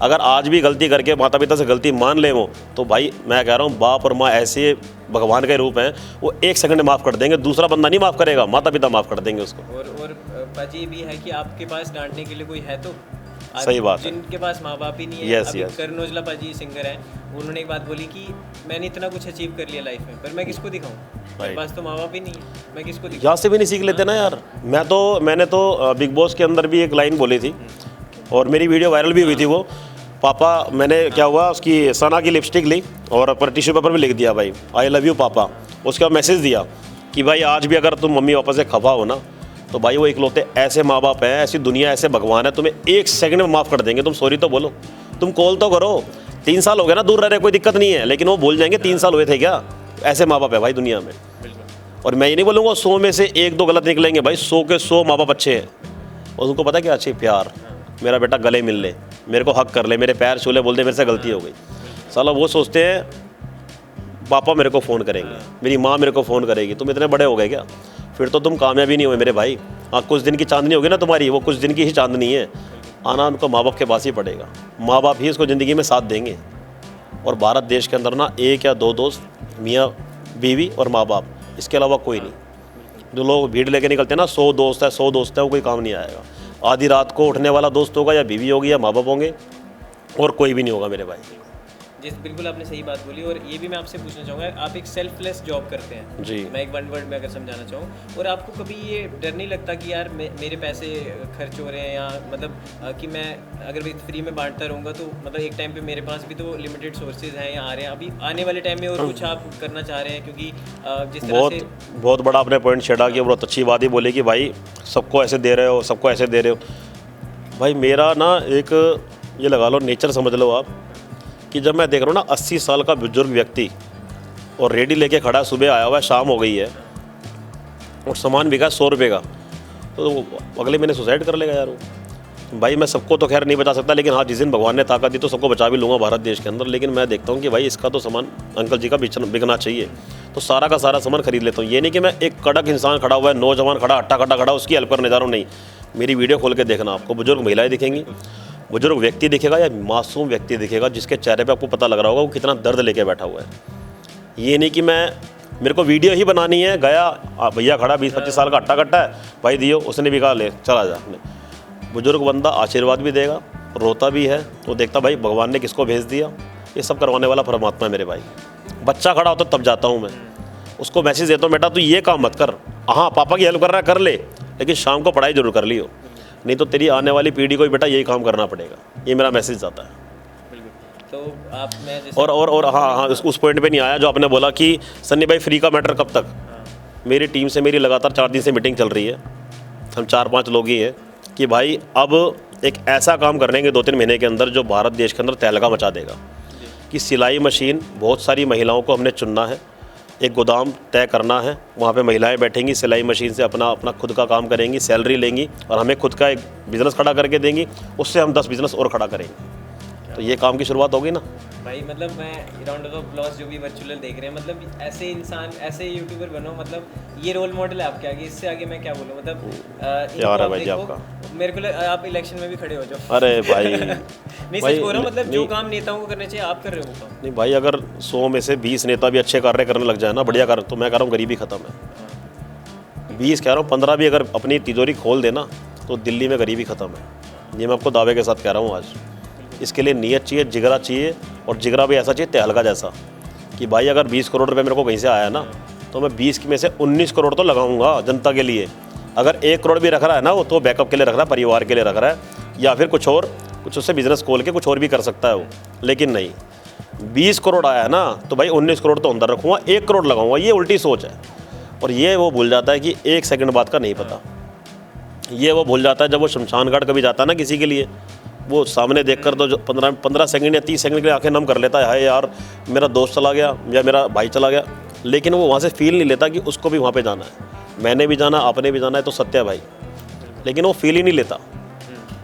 अगर आज भी गलती करके माता पिता से गलती मान ले वो, तो भाई मैं कह रहा हूँ बाप और माँ ऐसे भगवान के रूप हैं, वो 1 सेकंड माफ़ कर देंगे, दूसरा बंदा नहीं माफ़ करेगा, माता पिता माफ़ कर देंगे उसको। और पाजी भी है कि आपके पास डांटने के लिए कोई है तो सही बात है, जिनके पास माँ बाप ही नहीं है। यस अभी यस। करण औजला पाजी सिंगर हैं, उन्होंने एक बात बोली कि मैंने इतना कुछ अचीव कर लिया लाइफ में, पर मैं किसको दिखाऊं, मेरे पास तो माँ बाप ही नहीं है, मैं किसको दिखाऊं। यहाँ से भी नहीं सीख लेते ना यार। मैंने तो बिग बॉस के अंदर भी एक लाइन बोली थी और मेरी वीडियो वायरल भी हुई थी। वो पापा, मैंने क्या हुआ, उसकी सना की लिपस्टिक ली और पर टिश्यू पेपर में लिख दिया भाई आई लव यू पापा। उसके बाद मैसेज दिया कि भाई आज भी अगर तुम मम्मी पापा से खफा हो ना, तो भाई वो इकलौते ऐसे माँ बाप हैं, ऐसी दुनिया, ऐसे भगवान है, तुम्हें 1 सेकंड में माफ़ कर देंगे। तुम सॉरी तो बोलो, तुम कॉल तो करो। 3 साल हो गए ना दूर रह रहे, कोई दिक्कत नहीं है, लेकिन वो भूल जाएंगे 3 साल हुए थे क्या। ऐसे माँ बाप है भाई दुनिया में। और मैं ये नहीं बोलूँगा 100 में से 1-2 गलत निकलेंगे भाई, 100 के 100 माँ बाप अच्छे हैं। और उनको पता है क्या अच्छी, प्यार, मेरा बेटा गले मिल ले, मेरे को हक कर ले, मेरे पैर छू ले, बोल दे मेरे से गलती हो गई। साला वो सोचते हैं पापा मेरे को फ़ोन करेंगे, मेरी माँ मेरे को फ़ोन करेगी। तुम इतने बड़े हो गए क्या, फिर तो तुम कामयाबी नहीं हुए मेरे भाई। हाँ, कुछ दिन की चांदनी होगी ना तुम्हारी, वो कुछ दिन की ही चांदनी है। आना उनको माँ बाप के पास ही पड़ेगा, माँ बाप ही उसको ज़िंदगी में साथ देंगे। और भारत देश के अंदर ना 1 या 2 दोस्त, मियाँ बीवी और माँ बाप, इसके अलावा कोई नहीं। जो लोग भीड़ लेके निकलते हैं ना, 100 दोस्त है 100 दोस्त है, वो कोई काम नहीं आएगा। आधी रात को उठने वाला दोस्त होगा, या बीवी होगी, या माँ बाप होंगे, और कोई भी नहीं होगा मेरे भाई। जिस बिल्कुल आपने सही बात बोली। और ये भी मैं आपसे पूछना चाहूँगा, आप एक सेल्फलेस जॉब करते हैं जी। मैं एक 1 वर्ड में अगर समझाना चाहूँ, और आपको कभी ये डर नहीं लगता कि यार मेरे पैसे खर्च हो रहे हैं, या मतलब कि मैं अगर फ्री में बांटता रहूँगा तो मतलब एक टाइम पे मेरे पास भी तो लिमिटेड सोर्सेज हैं या आ रहे हैं, अभी आने वाले टाइम में और कुछ आप करना चाह रहे हैं, क्योंकि जिस तरह से बहुत बड़ा आपने पॉइंट छेड़ा कि बहुत अच्छी बात ही बोली कि भाई सबको ऐसे दे रहे हो, सबको ऐसे दे रहे हो। भाई मेरा ना एक ये लगा लो नेचर समझ लो आप, कि जब मैं देख रहा हूँ ना 80 साल का बुजुर्ग व्यक्ति और रेडी लेके खड़ा, सुबह आया हुआ है, शाम हो गई है, और सामान बिका 100 रुपये का, तो अगले महीने सुसाइड कर लेगा यार वो। भाई मैं सबको तो खैर नहीं बचा सकता, लेकिन हाँ जिस दिन भगवान ने ताकत दी तो सबको बचा भी लूँगा भारत देश के अंदर। लेकिन मैं देखता हूँ कि भाई इसका तो सामान अंकल जी का बिकना चाहिए, तो सारा का सारा सामान खरीद लेता हूँ। ये नहीं कि मैं एक कड़क इंसान खड़ा हुआ है, नौजवान खड़ा, हट्टा कट्टा खड़ा, उसकी हेल्प करने जा रहा हूँ, नहीं। मेरी वीडियो खोल के देखना, आपको बुजुर्ग महिलाएं दिखेंगी, बुजुर्ग व्यक्ति दिखेगा या मासूम व्यक्ति दिखेगा जिसके चेहरे पे आपको पता लग रहा होगा वो कितना दर्द लेके बैठा हुआ है। ये नहीं कि मेरे को वीडियो ही बनानी है, गया भैया खड़ा 20-25 साल का अट्टा कट्टा है, भाई दियो, उसने भी कहा ले चला जा। बुजुर्ग बंदा आशीर्वाद भी देगा, रोता भी है, तो देखता भाई भगवान ने किसको भेज दिया। ये सब करवाने वाला परमात्मा है मेरे भाई। बच्चा खड़ा होता तब जाता हूँ मैं, उसको मैसेज देता हूँ, बेटा तू ये काम मत कर, हाँ पापा की हेल्प कर रहा है कर ले, लेकिन शाम को पढ़ाई जरूर कर लियो, नहीं तो तेरी आने वाली पीढ़ी को भी बेटा यही काम करना पड़ेगा। ये मेरा मैसेज जाता है। तो आप मैं जैसे और हाँ उस पॉइंट पे नहीं आया जो आपने बोला कि सन्नी भाई फ्री का मैटर कब तक। मेरी टीम से मेरी लगातार 4 दिन से मीटिंग चल रही है, हम 4-5 लोग ही हैं कि भाई अब एक ऐसा काम करेंगे 2-3 महीने के अंदर जो भारत देश के अंदर तहलका मचा देगा। कि सिलाई मशीन बहुत सारी महिलाओं को हमने चुनना है, एक गोदाम तय करना है, वहाँ पे महिलाएं बैठेंगी, सिलाई मशीन से अपना खुद का काम करेंगी, सैलरी लेंगी और हमें खुद का एक बिज़नेस खड़ा करके देंगी, उससे हम 10 बिज़नेस और खड़ा करेंगे। तो ये काम की शुरुआत होगी ना भाई। मतलब मैं राउंड ऑफ अप्लॉज जो भी वर्चुअल देख रहे हैं, मतलब ऐसे इंसान ऐसे यूट्यूबर बनो, मतलब ये रोल मॉडल है आपके आगे, इससे आगे मैं क्या बोलूँ। मतलब यार है भाई जी आपका, मेरे को आप इलेक्शन में भी खड़े हो जाओ। अरे भाई नहीं सच बोल रहा हूँ, मतलब जो काम नेताओं को करने चाहिए आप कर रहे हो वो काम। नहीं भाई, अगर 100 में से 20 नेता भी अच्छे कार्य करने लग जाए ना, बढ़िया कार्य, तो मैं कह रहा हूँ गरीबी खत्म है। 20 कह रहा हूँ 15 भी अगर अपनी तिजोरी खोल देना तो दिल्ली में गरीबी खत्म है। ये मैं आपको दावे के साथ कह रहा हूँ आज। इसके लिए नीयत चाहिए, जिगरा चाहिए, और जिगरा भी ऐसा चाहिए तहलका जैसा कि भाई अगर 20 करोड़ रुपए मेरे को कहीं से आया ना, तो मैं 20 में से 19 करोड़ तो लगाऊंगा जनता के लिए। अगर 1 करोड़ भी रख रहा है ना, वो तो बैकअप के लिए रख रहा है, परिवार के लिए रख रहा है, या फिर कुछ उससे बिजनेस खोल के कुछ और भी कर सकता है वो। लेकिन नहीं, 20 करोड़ आया है ना, तो भाई 19 करोड़ तो अंदर रखूँगा, 1 करोड़ लगाऊंगा। ये उल्टी सोच है। और ये वो भूल जाता है कि 1 सेकंड बाद का नहीं पता। ये वो भूल जाता है जब वो शमशान घाट कभी जाता है ना किसी के लिए, वो सामने देखकर तो जो 15 सेकंड या 30 सेकंड के लिए आंखें नम कर लेता है, हाय यार मेरा दोस्त चला गया या मेरा भाई चला गया। लेकिन वो वहाँ से फील नहीं लेता कि उसको भी वहाँ पे जाना है, मैंने भी जाना, आपने भी जाना है, तो सत्य है भाई। लेकिन वो फील ही नहीं लेता।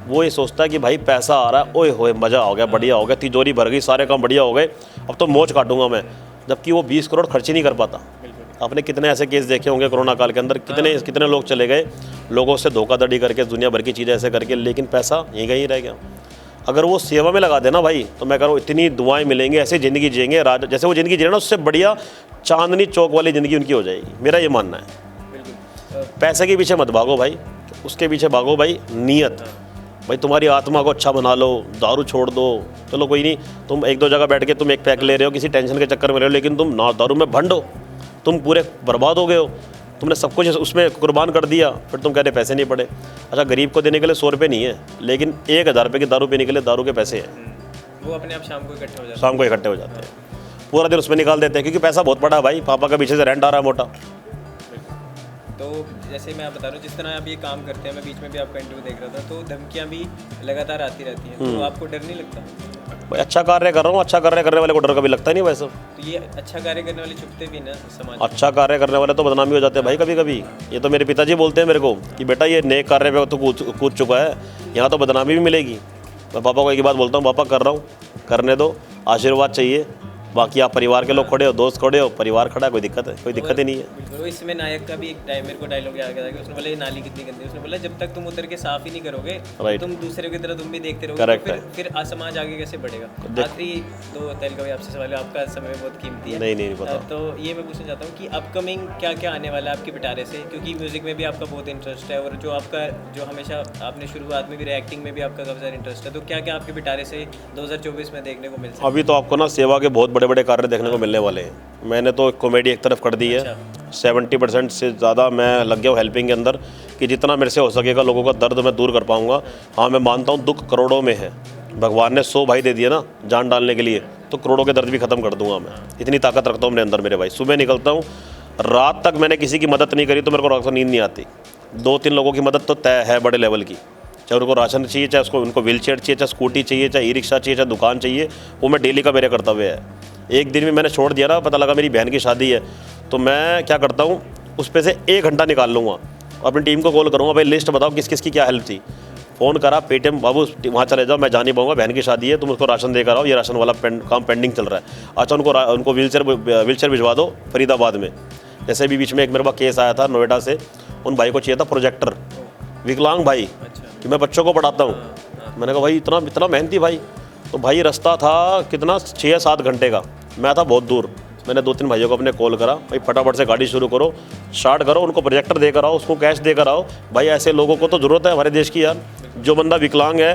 वो ये सोचता है कि भाई पैसा आ रहा है, ओए होए मज़ा हो गया, बढ़िया हो गया, तिजोरी भर गई, सारे काम बढ़िया हो गए, अब तो मौज काटूंगा मैं। जबकि वो 20 करोड़ खर्च ही नहीं कर पाता। आपने कितने ऐसे केस देखे होंगे कोरोना काल के अंदर, कितने लोग चले गए लोगों से धोखाधड़ी करके, दुनिया भर की चीज़ें ऐसे करके, लेकिन पैसा यहीं कहीं रह गया। अगर वो सेवा में लगा देना भाई, तो मैं कह रहा हूँ इतनी दुआएं मिलेंगी, ऐसी ज़िंदगी जिएंगे जैसे वो ज़िंदगी जी ना, उससे बढ़िया चांदनी चौक वाली ज़िंदगी उनकी हो जाएगी। मेरा ये मानना है। पैसे के पीछे मत भागो भाई, उसके पीछे भागो भाई नीयत। भाई तुम्हारी आत्मा को अच्छा बना लो, दारू छोड़ दो, चलो कोई नहीं, तुम 1-2 जगह बैठ के तुम एक पैक ले रहे हो, किसी टेंशन के चक्कर में रहे हो, लेकिन तुम ना दारू में भंड हो, तुम पूरे बर्बाद हो गए हो, तुमने सब कुछ उसमें कुर्बान कर दिया, फिर तुम कह रहे पैसे नहीं पड़े। अच्छा, गरीब को देने के लिए 100 रुपये नहीं है, लेकिन 1000 रुपये की दारू पीने के लिए दारू के पैसे हैं, वो अपने आप शाम को इकट्ठे हो जाते हैं, पूरा दिन उसमें निकाल देते हैं, क्योंकि पैसा बहुत बड़ा है भाई, पापा का पीछे से रेंट आ रहा है मोटा। तो जैसे मैं बता रहा हूँ, जिस तरह आप ये काम करते हैं, मैं बीच में भी आपका इंटरव्यू देख रहा था, तो धमकियाँ भी लगातार आती रहती हैं, तो आपको डर नहीं लगता? भाई अच्छा कार्य कर रहा हूँ, अच्छा कार्य करने वाले को डर कभी लगता ही नहीं वैसे। तो ये अच्छा कार्य करने वाले छुपते भी ना समाज, अच्छा कार्य करने वाले तो बदनामी हो जाते हैं भाई कभी कभी। ये तो मेरे पिताजी बोलते हैं मेरे को कि बेटा ये नेक कार्य पे तो कूद चुका है, यहाँ तो बदनामी भी मिलेगी। मैं पापा को एक ही बात बोलता हूँ, पापा कर रहा हूँ, करने दो, आशीर्वाद चाहिए, बाकी आप परिवार के लोग खड़े हो, दोस्त खड़े हो, परिवार खड़ा है, कोई दिक्कत है? कोई दिक्कत ही नहीं है। इसमें नायक का भी एक टाइम मेरे को डायलॉग याद आ गया, उसने बोला ये नाली कितनी गंदी है, उसने बोला जब तक तुम उतर के साफ ही नहीं करोगे, तुम दूसरे की तरह तुम भी देखते रहोगे, तो फिर समाज आगे कैसे बढ़ेगा? आखिरी तो तहलका भाई आपसे सवाल है, आपका समय बहुत कीमती है। नहीं पता। तो ये मैं पूछना चाहता हूँ कि अपकमिंग क्या क्या आने वाला है आपके पिटारे से, क्योंकि म्यूजिक में भी आपका बहुत इंटरेस्ट है, और जो हमेशा आपने शुरुआत में भी एक्टिंग में भी आपका काफी सारा इंटरेस्ट है, तो क्या क्या आपके पिटारे से 2024 में देखने को मिल सकता है? अभी तो आपको ना सेवा के बहुत बड़े बड़े कार्य देखने को मिलने वाले हैं। मैंने तो कॉमेडी एक तरफ कर दी है, 70% से ज़्यादा मैं लग गया हूँ हेल्पिंग के अंदर, कि जितना मेरे से हो सकेगा लोगों का दर्द मैं दूर कर पाऊँगा। हाँ, मैं मानता हूँ दुख करोड़ों में है, भगवान ने 100 भाई दे दिए ना जान डालने के लिए, तो करोड़ों के दर्द भी ख़त्म कर दूंगा मैं। इतनी ताकत रखता हूँ मेरे अंदर मेरे भाई। सुबह निकलता हूँ, रात तक मैंने किसी की मदद नहीं करी तो मेरे को रात को नींद नहीं आती। 2-3 लोगों की मदद तो तय है बड़े लेवल की, चाहे उनको राशन चाहिए, चाहे उनको व्हील चेयर चाहिए, चाहे स्कूटी चाहिए, चाहे ई-रिक्शा चाहिए, चाहे दुकान चाहिए, वो मैं डेली का मेरा कर्तव्य है। एक दिन में मैंने छोड़ दिया ना, पता लगा मेरी बहन की शादी है, तो मैं क्या करता हूँ, उस पे से 1 घंटा निकाल लूँगा, अपनी टीम को कॉल करूँगा, भाई लिस्ट बताओ किस किस की क्या हेल्प थी। फ़ोन करा, पेटीएम, बाबू वहाँ चले जाओ, मैं जा नहीं पाऊँगा, बहन की शादी है, तुम उसको राशन देकर आओ, ये राशन वाला काम पेंडिंग चल रहा है। अच्छा, उनको व्हीलचेयर भिजवा दो फरीदाबाद में। जैसे भी बीच में एक मेरे पास केस आया था नोएडा से, उन भाई को चाहिए था प्रोजेक्टर, विकलांग भाई, कि मैं बच्चों को पढ़ाता हूँ, मैंने कहा भाई इतना इतना मेहनती भाई। तो भाई रास्ता था कितना 6 या 7 घंटे का, मैं था बहुत दूर। मैंने 2-3 भाइयों को अपने कॉल करा, भाई फटाफट से गाड़ी शुरू करो, स्टार्ट करो, उनको प्रोजेक्टर देकर आओ, उसको कैश देकर आओ। भाई ऐसे लोगों को तो ज़रूरत है हमारे देश की यार। जो बंदा विकलांग है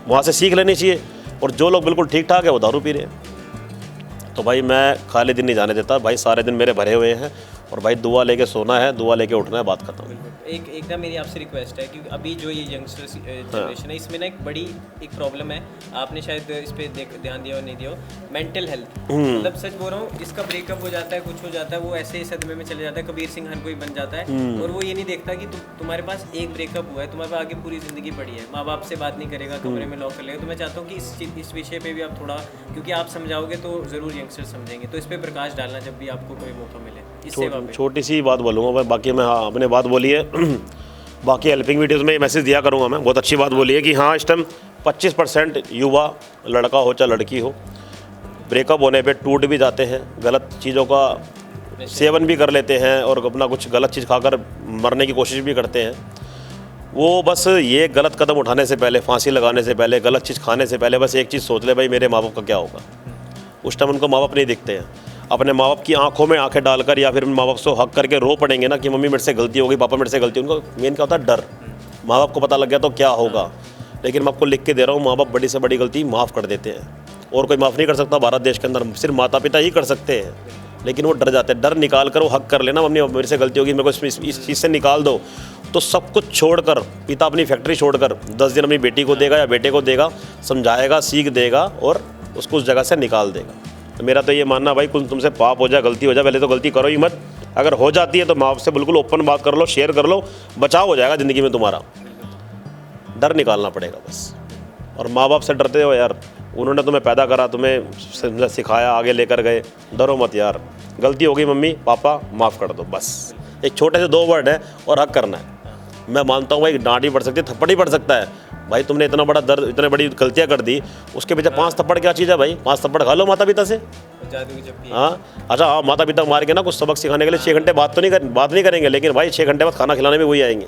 वहाँ से सीख लेनी चाहिए, और जो लोग बिल्कुल ठीक ठाक है वो दारू पी रहे हैं। तो भाई मैं खाली दिन नहीं जाने देता भाई, सारे दिन मेरे भरे हुए हैं। और भाई दुआ लेके सोना है, दुआ लेके उठना है, बात खत्म। एक ना मेरी आपसे रिक्वेस्ट है कि अभी जो ये यंगस्टर्स जनरेशन है इसमें ना एक बड़ी एक प्रॉब्लम है, आपने शायद इस पे ध्यान दिया और नहीं दिया, मेंटल हेल्थ। मतलब सच बोल रहा हूँ, इसका ब्रेकअप हो जाता है, कुछ हो जाता है, वो ऐसे सदमे में चले जाता है, कबीर सिंह हर कोई बन जाता है, और वो ये नहीं देखता कि तुम्हारे पास एक ब्रेकअप हुआ है, तुम्हारे पास आगे पूरी ज़िंदगी पड़ी है, माँ बाप से बात नहीं करेगा, कमरे में लॉक कर लेगा। तो मैं चाहता हूँ कि इस विषय पर भी आप थोड़ा, क्योंकि आप समझाओगे तो ज़रूर यंगस्टर समझेंगे, तो इस पर प्रकाश डालना जब भी आपको कोई मौका मिले इस सेवा पे। छोटी सी बात बोलूँगा भाई, बाकी मैं हाँ अपने बात बोली है बाकी हेल्पिंग वीडियोज़ में ये मैसेज दिया करूँगा मैं। बहुत अच्छी बात बोली है कि हाँ इस टाइम 25% युवा, लड़का हो चाहे लड़की हो, ब्रेकअप होने पे टूट भी जाते हैं, गलत चीज़ों का सेवन भी कर लेते हैं, और अपना कुछ गलत चीज़ खाकर मरने की कोशिश भी करते हैं। वो बस ये गलत कदम उठाने से पहले, फांसी लगाने से पहले, गलत चीज़ खाने से पहले बस एक चीज़ सोच ले, भाई मेरे माँ बाप का क्या होगा। उस टाइम उनको माँ बाप नहीं दिखते हैं। अपने माँ बाप की आंखों में आंखें डालकर या फिर माँ बाप से हक करके रो पड़ेंगे ना कि मम्मी मेरे से गलती हो गई, पापा मेरे से गलती। उनको मेन क्या होता है, डर। माँ बाप को पता लग गया तो क्या होगा। लेकिन मैं आपको लिख के दे रहा हूँ, माँ बाप बड़ी से बड़ी गलती माफ़ कर देते हैं, और कोई माफ़ नहीं कर सकता भारत देश के अंदर, सिर्फ माता पिता ही कर सकते हैं। लेकिन वो डर जाते हैं, डर निकाल कर वो हक कर लेना, मम्मी मेरे से गलती होगी, मेरे को इस चीज़ से निकाल दो। तो सब कुछ छोड़कर, पिता अपनी फैक्ट्री छोड़कर 10 दिन अपनी बेटी को देगा या बेटे को देगा, समझाएगा, सीख देगा और उसको उस जगह से निकाल देगा। तो मेरा तो ये मानना भाई, कुछ तुमसे पाप हो जाए, गलती हो जाए, पहले तो गलती करो ही मत। अगर हो जाती है तो माँ बाप से बिल्कुल ओपन बात कर लो, शेयर कर लो, बचाव हो जाएगा ज़िंदगी में तुम्हारा। डर निकालना पड़ेगा बस। और माँ बाप से डरते हो यार, उन्होंने तुम्हें पैदा करा, तुम्हें सिखाया, आगे लेकर गए, डरो मत यार। गलती हो गई मम्मी पापा माफ़ कर दो, बस एक छोटे से 2 वर्ड है और हक करना है। मैं मानता हूँ भाई डांट ही पड़ सकती है, थप्पड़ ही पड़ सकता है। भाई तुमने इतना बड़ा दर्द, इतने बड़ी गलतियाँ कर दी, उसके पीछे 5 थप्पड़ क्या चीज़ है भाई। 5 थप्पड़ खा लो माता पिता से। हाँ अच्छा, हाँ माता पिता मार के ना कुछ सबक सिखाने के लिए 6 घंटे बात नहीं करेंगे, लेकिन भाई 6 घंटे बाद खाना खिलाने में वही आएंगे।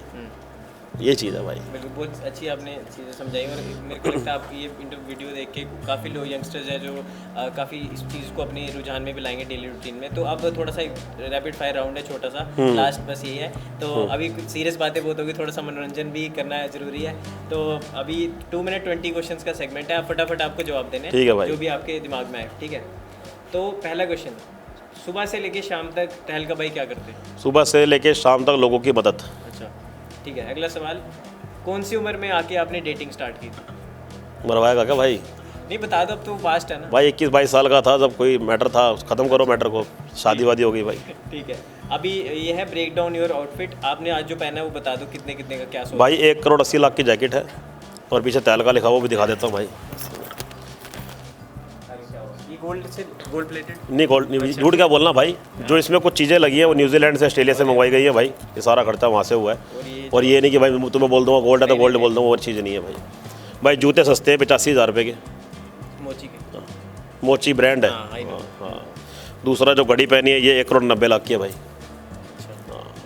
ये चीज़ है भाई। बिल्कुल, बहुत अच्छी आपने चीज़ें समझाई, और मेरे को लगता है आप ये वीडियो देख के काफ़ी लोग यंगस्टर्स हैं जो काफ़ी इस चीज़ को अपने रुझान में भी लाएंगे डेली रूटीन में। तो अब थोड़ा सा रैपिड फायर राउंड है छोटा सा, लास्ट बस यही है। तो अभी कुछ सीरियस बातें बहुत होगी, थोड़ा सा मनोरंजन भी करना ज़रूरी है। तो अभी 2 मिनट 20 क्वेश्चन का सेगमेंट है, आप फटाफट आपको जवाब देने, ठीक है भाई, जो भी आपके दिमाग में आए। ठीक है, तो पहला क्वेश्चन, सुबह से लेके शाम तक टहल का भाई क्या करते हैं? सुबह से लेके शाम तक लोगों की मदद। अच्छा ठीक है, अगला सवाल, कौन सी उम्र में आके आपने डेटिंग स्टार्ट की थी? मरवाएगा क्या भाई? नहीं बता दो, अब तो फास्ट है ना भाई। 21-22 साल का था जब कोई मैटर था, ख़त्म करो मैटर को, शादी वादी हो गई भाई। ठीक है, अभी ये है ब्रेक डाउन योर आउटफिट, आपने आज जो पहना है वो बता दो कितने कितने का क्या सोच? भाई 1,80,00,000 की जैकेट है, और पीछे तैल का लिखा हुआ, वो भी दिखा देता हूँ भाई। ये गोल्ड से, गोल्ड प्लेटेड नहीं, गोल्ड नहीं, झूठ क्या बोलना भाई। जो इसमें कुछ चीज़ें लगी हैं वो न्यूजीलैंड से, ऑस्ट्रेलिया से मंगवाई गई है भाई। ये सारा खर्चा वहाँ से हुआ है। और ये नहीं कि भाई तुम्हें बोल दूँगा गोल्ड है तो गोल्ड बोल दूँगा, वो चीज़ नहीं है भाई। भाई जूते सस्ते हैं, 85,000 रुपये के, मोची के, मोची ब्रांड है। हाँ। दूसरा जो घड़ी पहनी है ये 1,90,00,000 की है भाई।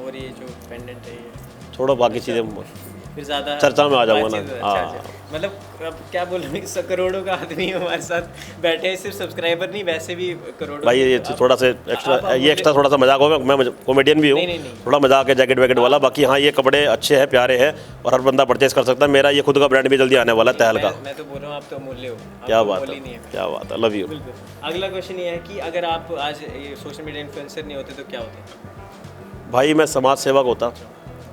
और ये जो पेंडेंट है ये छोड़ो, बाकी चीज़ें फिर ज़्यादा चर्चा में आ जाऊंगा ना। अच्छा, मतलब अब क्या बोलूँ, करोड़ों का आदमी हमारे साथ बैठे हैं, सिर्फ सब्सक्राइबर नहीं वैसे भी करोड़ों। भाई ये थोड़ा सा एक्स्ट्रा, ये एक्स्ट्रा थोड़ा सा मजाक होगा, मैं कॉमेडियन भी हूँ, थोड़ा मजाक है, जैकेट वैकेट वाला। बाकी हाँ ये कपड़े अच्छे हैं, प्यारे हैं, और हर बंदा परचेज कर सकता है। मेरा ये खुद का ब्रांड भी जल्दी आने वाला है, तहल का। मैं तो बोल रहा हूँ आप तो अमूल्य हो। क्या बात है, क्या बात है, लव यू। अगला क्वेश्चन ये है कि अगर आप आज ये सोशल मीडिया इन्फ्लुएंसर नहीं होते तो क्या होते? भाई मैं समाज सेवक होता,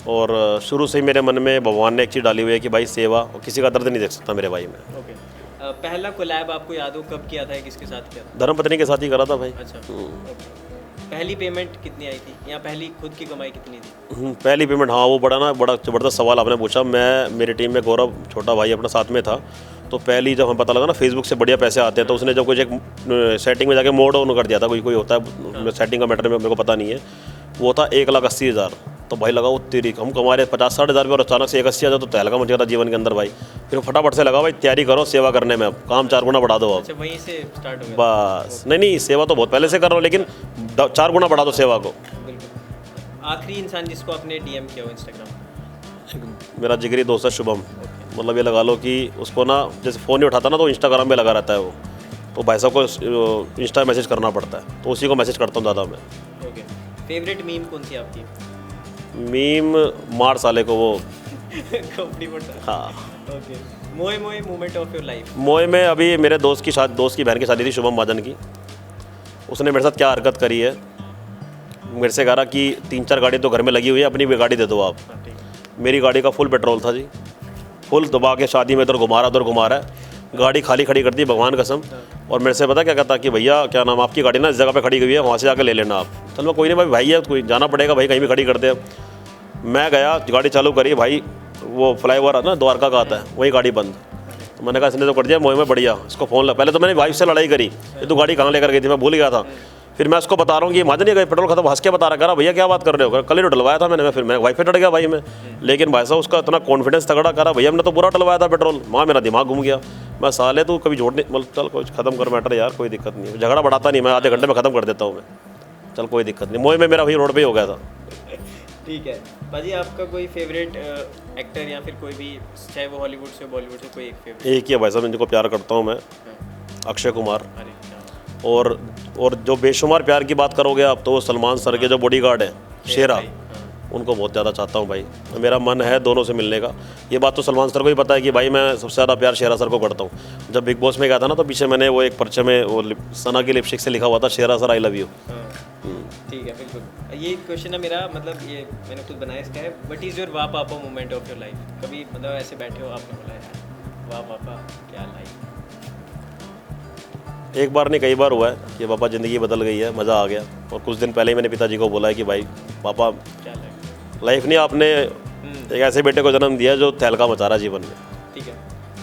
और शुरू से ही मेरे मन में भगवान ने एक चीज़ डाली हुई है कि भाई सेवा, और किसी का दर्द नहीं देख सकता मेरे भाई में। ओके, पहला कोलैब आपको याद हो कब किया था, किसके साथ किया था? धर्मपत्नी के साथ ही करा था भाई। अच्छा, पहली पेमेंट कितनी आई थी, या पहली खुद की कमाई कितनी थी? पहली पेमेंट, हाँ वो बड़ा ज़बरदस्त सवाल आपने पूछा। मेरी टीम में गौरव छोटा भाई अपना साथ में था, तो पहली जब हमें पता लगा ना फेसबुक से बढ़िया पैसे आते हैं, तो उसने जब कुछ एक सेटिंग में जाके मोड ऑन कर दिया था, कोई होता है सेटिंग का मैटर में मेरे को पता नहीं है, वो था 1,80,000। तो भाई लगा वो तेरी, हम कमा रहे 50-60 हज़ार रुपये और अचानक से 81,000, तो तहलका मच गया था जीवन के अंदर भाई। फिर फटाफट से लगा भाई तैयारी करो सेवा करने में, अब काम 4 गुना बढ़ा दो अब। अच्छा, वहीं से स्टार्ट हो गया? बस नहीं, सेवा तो बहुत पहले से कर रहा हूँ, लेकिन 4 गुना बढ़ा दो सेवा को। बिल्कुल। आखिरी इंसान जिसको आपने DM किया हो इंस्टाग्राम? मेरा जिगरी दोस्त है शुभम, मतलब ये लगा लो कि उसको ना जैसे फ़ोन नहीं उठाता ना तो इंस्टाग्राम पे लगा रहता है वो, तो भाई साहब को इंस्टा मैसेज करना पड़ता है, तो उसी को मैसेज करता हूँ ज़्यादा मैं। ओके, फेवरेट मीम कौन सी आपकी? मीम मार साले को वो। कॉमेडी पड़ता है। हाँ, ओके, मोए मोए मोमेंट ऑफ योर लाइफ। मोए में अभी मेरे दोस्त की बहन की शादी थी, शुभम महाजन की। उसने मेरे साथ क्या हरकत करी है, मेरे से कह रहा कि 3-4 गाड़ी तो घर में लगी हुई है, अपनी भी गाड़ी दे दो आप। हाँ, ठीक है। मेरी गाड़ी का फुल पेट्रोल था जी, फुल दबा के शादी में इधर घुमा रहा है, गाड़ी खाली खड़ी कर दी भगवान कसम। और मेरे से पता क्या कहता कि भैया क्या नाम आपकी गाड़ी ना इस जगह पे खड़ी हुई है, वहाँ से जाकर ले लेना आप। चल मैं कोई नहीं भाई है कोई जाना पड़ेगा भाई, कहीं भी खड़ी कर दे। मैं गया, गाड़ी चालू करी भाई, वो फ्लाईओवर है ना द्वारका का आता है, वही गाड़ी बंद। तो मैंने कहा इसने तो कर दिया मोह में, बढ़िया इसको फ़ोन लगा। पहले तो मैंने वाइफ से लड़ाई करी, ये तो गाड़ी कहाँ लेकर गई थी, मैं भूल गया था। फिर मैं उसको बता रहा हूँ कि महाजन ये पेट्रोल खत्म, हंस के बता रहा, कह रहा भैया क्या बात कर रहे हो, कल ही तो डलवाया था मैंने। फिर मैं वाइफ पे डर गया भाई मैं, लेकिन भाई साहब उसका इतना कॉन्फिडेंस तगड़ा, कह रहा भैया हमने तो पूरा डलवाया था पेट्रोल। वहाँ मेरा दिमाग घूम गया, मैं साले तू कभी जोड़ नहीं, मतलब चल कोई खत्म कर मैटर यार, कोई दिक्कत नहीं, झगड़ा बढ़ाता नहीं, मैं आधे घंटे में ख़त्म कर देता हूँ मैं, चल कोई दिक्कत नहीं। मोह में मेरा वही रोड पर ही हो गया था। ठीक है भाजी, आपका कोई फेवरेट एक्टर या फिर कोई भी, चाहे वो हॉलीवुड से बॉलीवुड से, कोई एक फेवरेट? एक ही है भाई साहब जिनको प्यार करता हूँ मैं, अक्षय कुमार। अरे क्या और जो बेशुमार प्यार की बात करोगे आप तो सलमान सर के जो बॉडीगार्ड है शेरा, भाई, हाँ। उनको बहुत ज़्यादा चाहता हूँ भाई, मेरा मन है दोनों से मिलने का। ये बात तो सलमान सर को ही पता है कि भाई मैं सबसे ज़्यादा प्यार शेरा सर को करता हूँ। जब बिग बॉस में गया था ना तो पीछे मैंने वो एक पर्चे में वो सना की लिपस्टिक से लिखा हुआ था शेरा सर आई लव यू। हाँ, ठीक है बिल्कुल। ये क्वेश्चन है मेरा, मतलब ये मैंने खुद बनाया इसका है, व्हाट इज़ योर वाह पापा मोमेंट ऑफ योर लाइफ? कभी मतलब ऐसे बैठे हो आपने बोला यार वाह पापा क्या लाइफ? एक बार नहीं कई बार हुआ है कि पापा ज़िंदगी बदल गई है, मज़ा आ गया। और कुछ दिन पहले ही मैंने पिताजी को बोला है कि भाई पापा क्या लाइफ? लाइफ नहीं, आपने एक ऐसे बेटे को जन्म दिया जो तहलका मचा रहा जीवन में। ठीक है,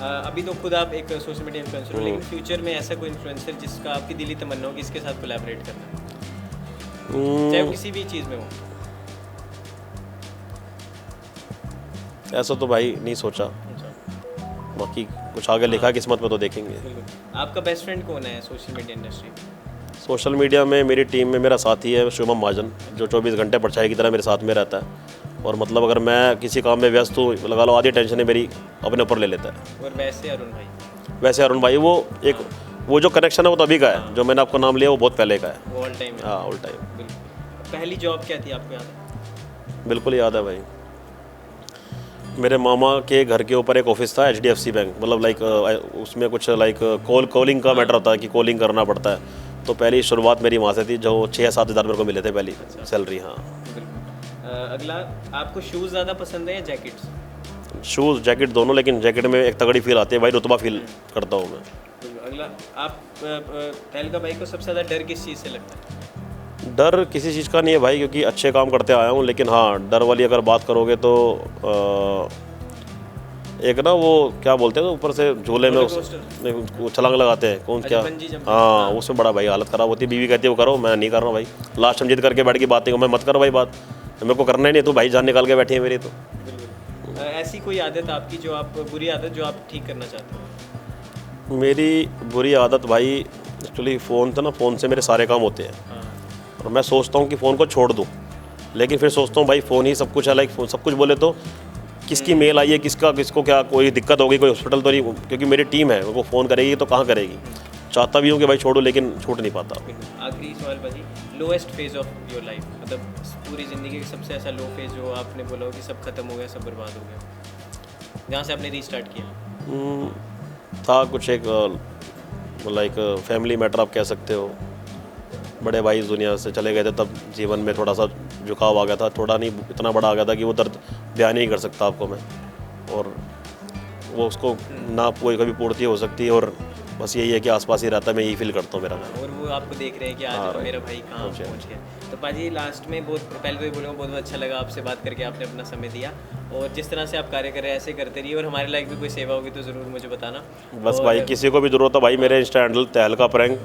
अभी तो खुद आप एक सोशल मीडिया इन्फ्लुएंसर हो, लेकिन फ्यूचर में ऐसा कोई इन्फ्लुएंसर जिसका आपकी दिली तमन्ना हो कि इसके साथ कोलैबोरेट करना है, चाहे वो किसी भी चीज़ में हो? ऐसा तो भाई नहीं सोचा, बाकी कुछ आगे लिखा किस्मत में तो देखेंगे। बिल्कुल। आपका बेस्ट फ्रेंड कौन है social media industry? Social media में मेरी टीम में मेरा साथी है शुभम महाजन, जो 24 घंटे परछाई की तरह मेरे साथ में रहता है। और मतलब अगर मैं किसी काम में व्यस्त हूँ, लगा लो आधी टेंशन मेरी अपने ऊपर ले लेता है। और वैसे अरुण भाई? वैसे अरुण भाई वो जो कनेक्शन है वो तो अभी का है, जो मैंने आपको नाम लिया वो बहुत पहले का है। वो ऑल टाइम? हाँ ऑल टाइम। बिल्कुल। पहली जॉब क्या थी आपको याद है? बिल्कुल याद है भाई, मेरे मामा के घर के ऊपर एक ऑफिस था HDFC बैंक, मतलब लाइक उसमें कुछ लाइक कॉलिंग का मैटर होता है कि कॉलिंग करना पड़ता है। तो पहली शुरुआत मेरी वहाँ से थी, जो 6-7 हज़ार मेरे को मिले थे पहली सैलरी। हाँ बिल्कुल। अगला, आपको शूज़ ज़्यादा पसंद है या जैकेट्स? शूज़ जैकेट दोनों, लेकिन जैकेट में एक तगड़ी फील आती है भाई, रुतबा फील करता हूँ मैं। अगला, आप तहलका भाई को सबसे ज़्यादा डर किस चीज़ से लगता है? डर किसी चीज़ का नहीं है भाई, क्योंकि अच्छे काम करते आया हूँ। लेकिन हाँ डर वाली अगर बात करोगे तो एक ना वो क्या बोलते हैं ऊपर से झूले में वो छलांग लगाते हैं, कौन क्या, हाँ उसमें बड़ा भाई हालत ख़राब होती है। बीवी कहती है वो करो, मैं नहीं कर रहा भाई, लास्ट हम जिद करके बैठ की बात नहीं, मैं मत करो भाई बात, मेरे को करना ही नहीं, तो भाई जान निकाल के बैठी है मेरी। तो ऐसी कोई आदत आपकी जो आप, बुरी आदत जो आप ठीक करना चाहते हो? मेरी बुरी आदत भाई एक्चुअली फ़ोन था ना, फ़ोन से मेरे सारे काम होते हैं। और मैं सोचता हूँ कि फ़ोन को छोड़ दूँ, लेकिन फिर सोचता हूँ भाई फ़ोन ही सब कुछ है, लाइक सब कुछ बोले तो किसकी मेल आई है, किसको क्या कोई दिक्कत होगी, कोई हॉस्पिटल तो नहीं, क्योंकि मेरी टीम है, वो फ़ोन करेगी तो कहाँ करेगी। चाहता भी हूँ कि भाई छोड़ो, लेकिन छूट नहीं पाता। आखिरी सवाल भाजी, lowest phase of your life, मतलब पूरी ज़िंदगी का सबसे ऐसा लो फेज जो आपने बोला हो कि सब खत्म हो गया, सब बर्बाद हो गया, जहाँ से आपने रीस्टार्ट किया? था कुछ एक लाइक फैमिली मैटर आप कह सकते हो, बड़े भाई इस दुनिया से चले गए थे, तब जीवन में थोड़ा सा झुकाव आ गया था, थोड़ा नहीं इतना बड़ा आ गया था कि वो दर्द बयान नहीं कर सकता आपको मैं, और वो उसको ना कोई कभी पूर्ति हो सकती है, और बस यही है कि आसपास ही रहता है, मैं यही फील करता हूँ मेरा। और वो आपको देख रहे हैं कि आज मेरा भाई कहाँ पहुँच गया। तो पाजी लास्ट में बहुत पहले तो ये बोलूँगा, बहुत अच्छा लगा आपसे बात करके, आपने अपना समय दिया, और जिस तरह से आप कार्य कर रहे हैं ऐसे करते रहिए, और हमारे लायक भी कोई सेवा होगी तो ज़रूर मुझे बताना। बस भाई किसी को भी ज़रूरत है भाई, मेरे इंस्टा हैंडल तहलका प्रैंक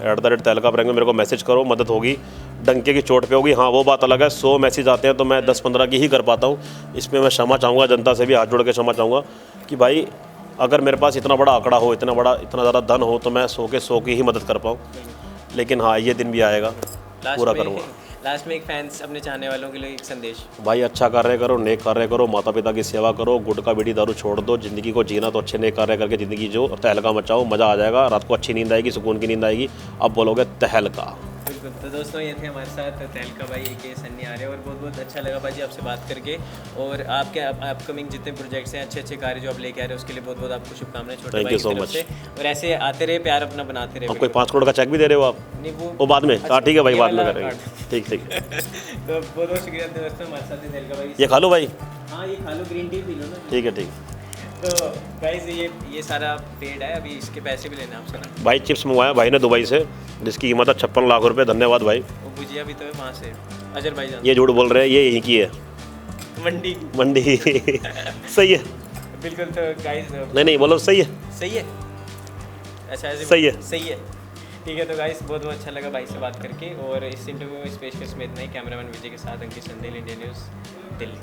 @तहलका प्रैंक में मेरे को मैसेज करो, मदद होगी, डंके की चोट पे होगी। हाँ वो बात अलग है, 100 मैसेज आते हैं तो मैं 10-15 की ही कर पाता हूँ। इसमें मैं क्षमा चाहूँगा, जनता से भी हाथ जोड़ के क्षमा चाहूँगा कि भाई अगर मेरे पास इतना बड़ा आंकड़ा हो, इतना ज़्यादा धन हो, तो मैं 100 की ही मदद कर पाऊँ। लेकिन हाँ ये दिन भी आएगा, पूरा करूँगा। लास्ट में एक फैंस अपने चाहने वालों के लिए एक संदेश। भाई अच्छा कार्य करो, नेक कार्य करो, माता पिता की सेवा करो, गुटखा बीड़ी दारू छोड़ दो, ज़िंदगी को जीना तो अच्छे नेक कार्य करके ज़िंदगी जो तहलका मचाओ, मज़ा आ जाएगा, रात को अच्छी नींद आएगी, सुकून की नींद आएगी। अब बोलोगे तहलका। बिल्कुल। तो दोस्तों ये थे हमारे साथ तहलका भाई के सन्नी आ रहे हैं और बहुत बहुत अच्छा लगा भाई आपसे बात करके। और आपके अपकमिंग जितने प्रोजेक्ट्स हैं, अच्छे अच्छे कार्य जो आप लेके आ रहे हैं, उसके लिए बहुत बहुत आपको शुभकामनाएं छोटे Thank भाई you की so तरफ much. से। और ऐसे आते रहे, प्यार अपना बनाते रहे। अब कोई 5 करोड़ का चेक भी दे रहे हो आप? नहीं वो बाद में। हाँ ठीक है भाई, ये बाद में वाला करेंगे। ठीक ठीक। तो बहुत बहुत शुक्रिया दोस्तों, हमारे साथ तहलका भाई। ये खा लो भाई। हाँ ये खा लो, ग्रीन टी पी लो ना। ठीक है ठीक। तो गाइस ये सारा पेड है, अभी इसके पैसे भी लेना आपसे ना। भाई चिप्स मंगवाया भाई ने दुबई से, जिसकी कीमत है 56 लाख रुपए। धन्यवाद भाई। वो भुजिया भी तो है वहाँ से, अजरबैजान। ये झूठ बोल रहे हैं, ये यहीं की है मंडी। मंडी। सही है। बिल्कुल। तो गाइस नहीं बोलो सही है। सही है। अच्छा ऐसे सही है। सही है। ठीक है। तो गाइस बहुत बहुत अच्छा लगा भाई से बात करके। और इस इंटरव्यू में, इस पेशकश में इतना ही। कैमरामैन विजय के साथ अंकित संदेल, इंडिया न्यूज़ दिल्ली।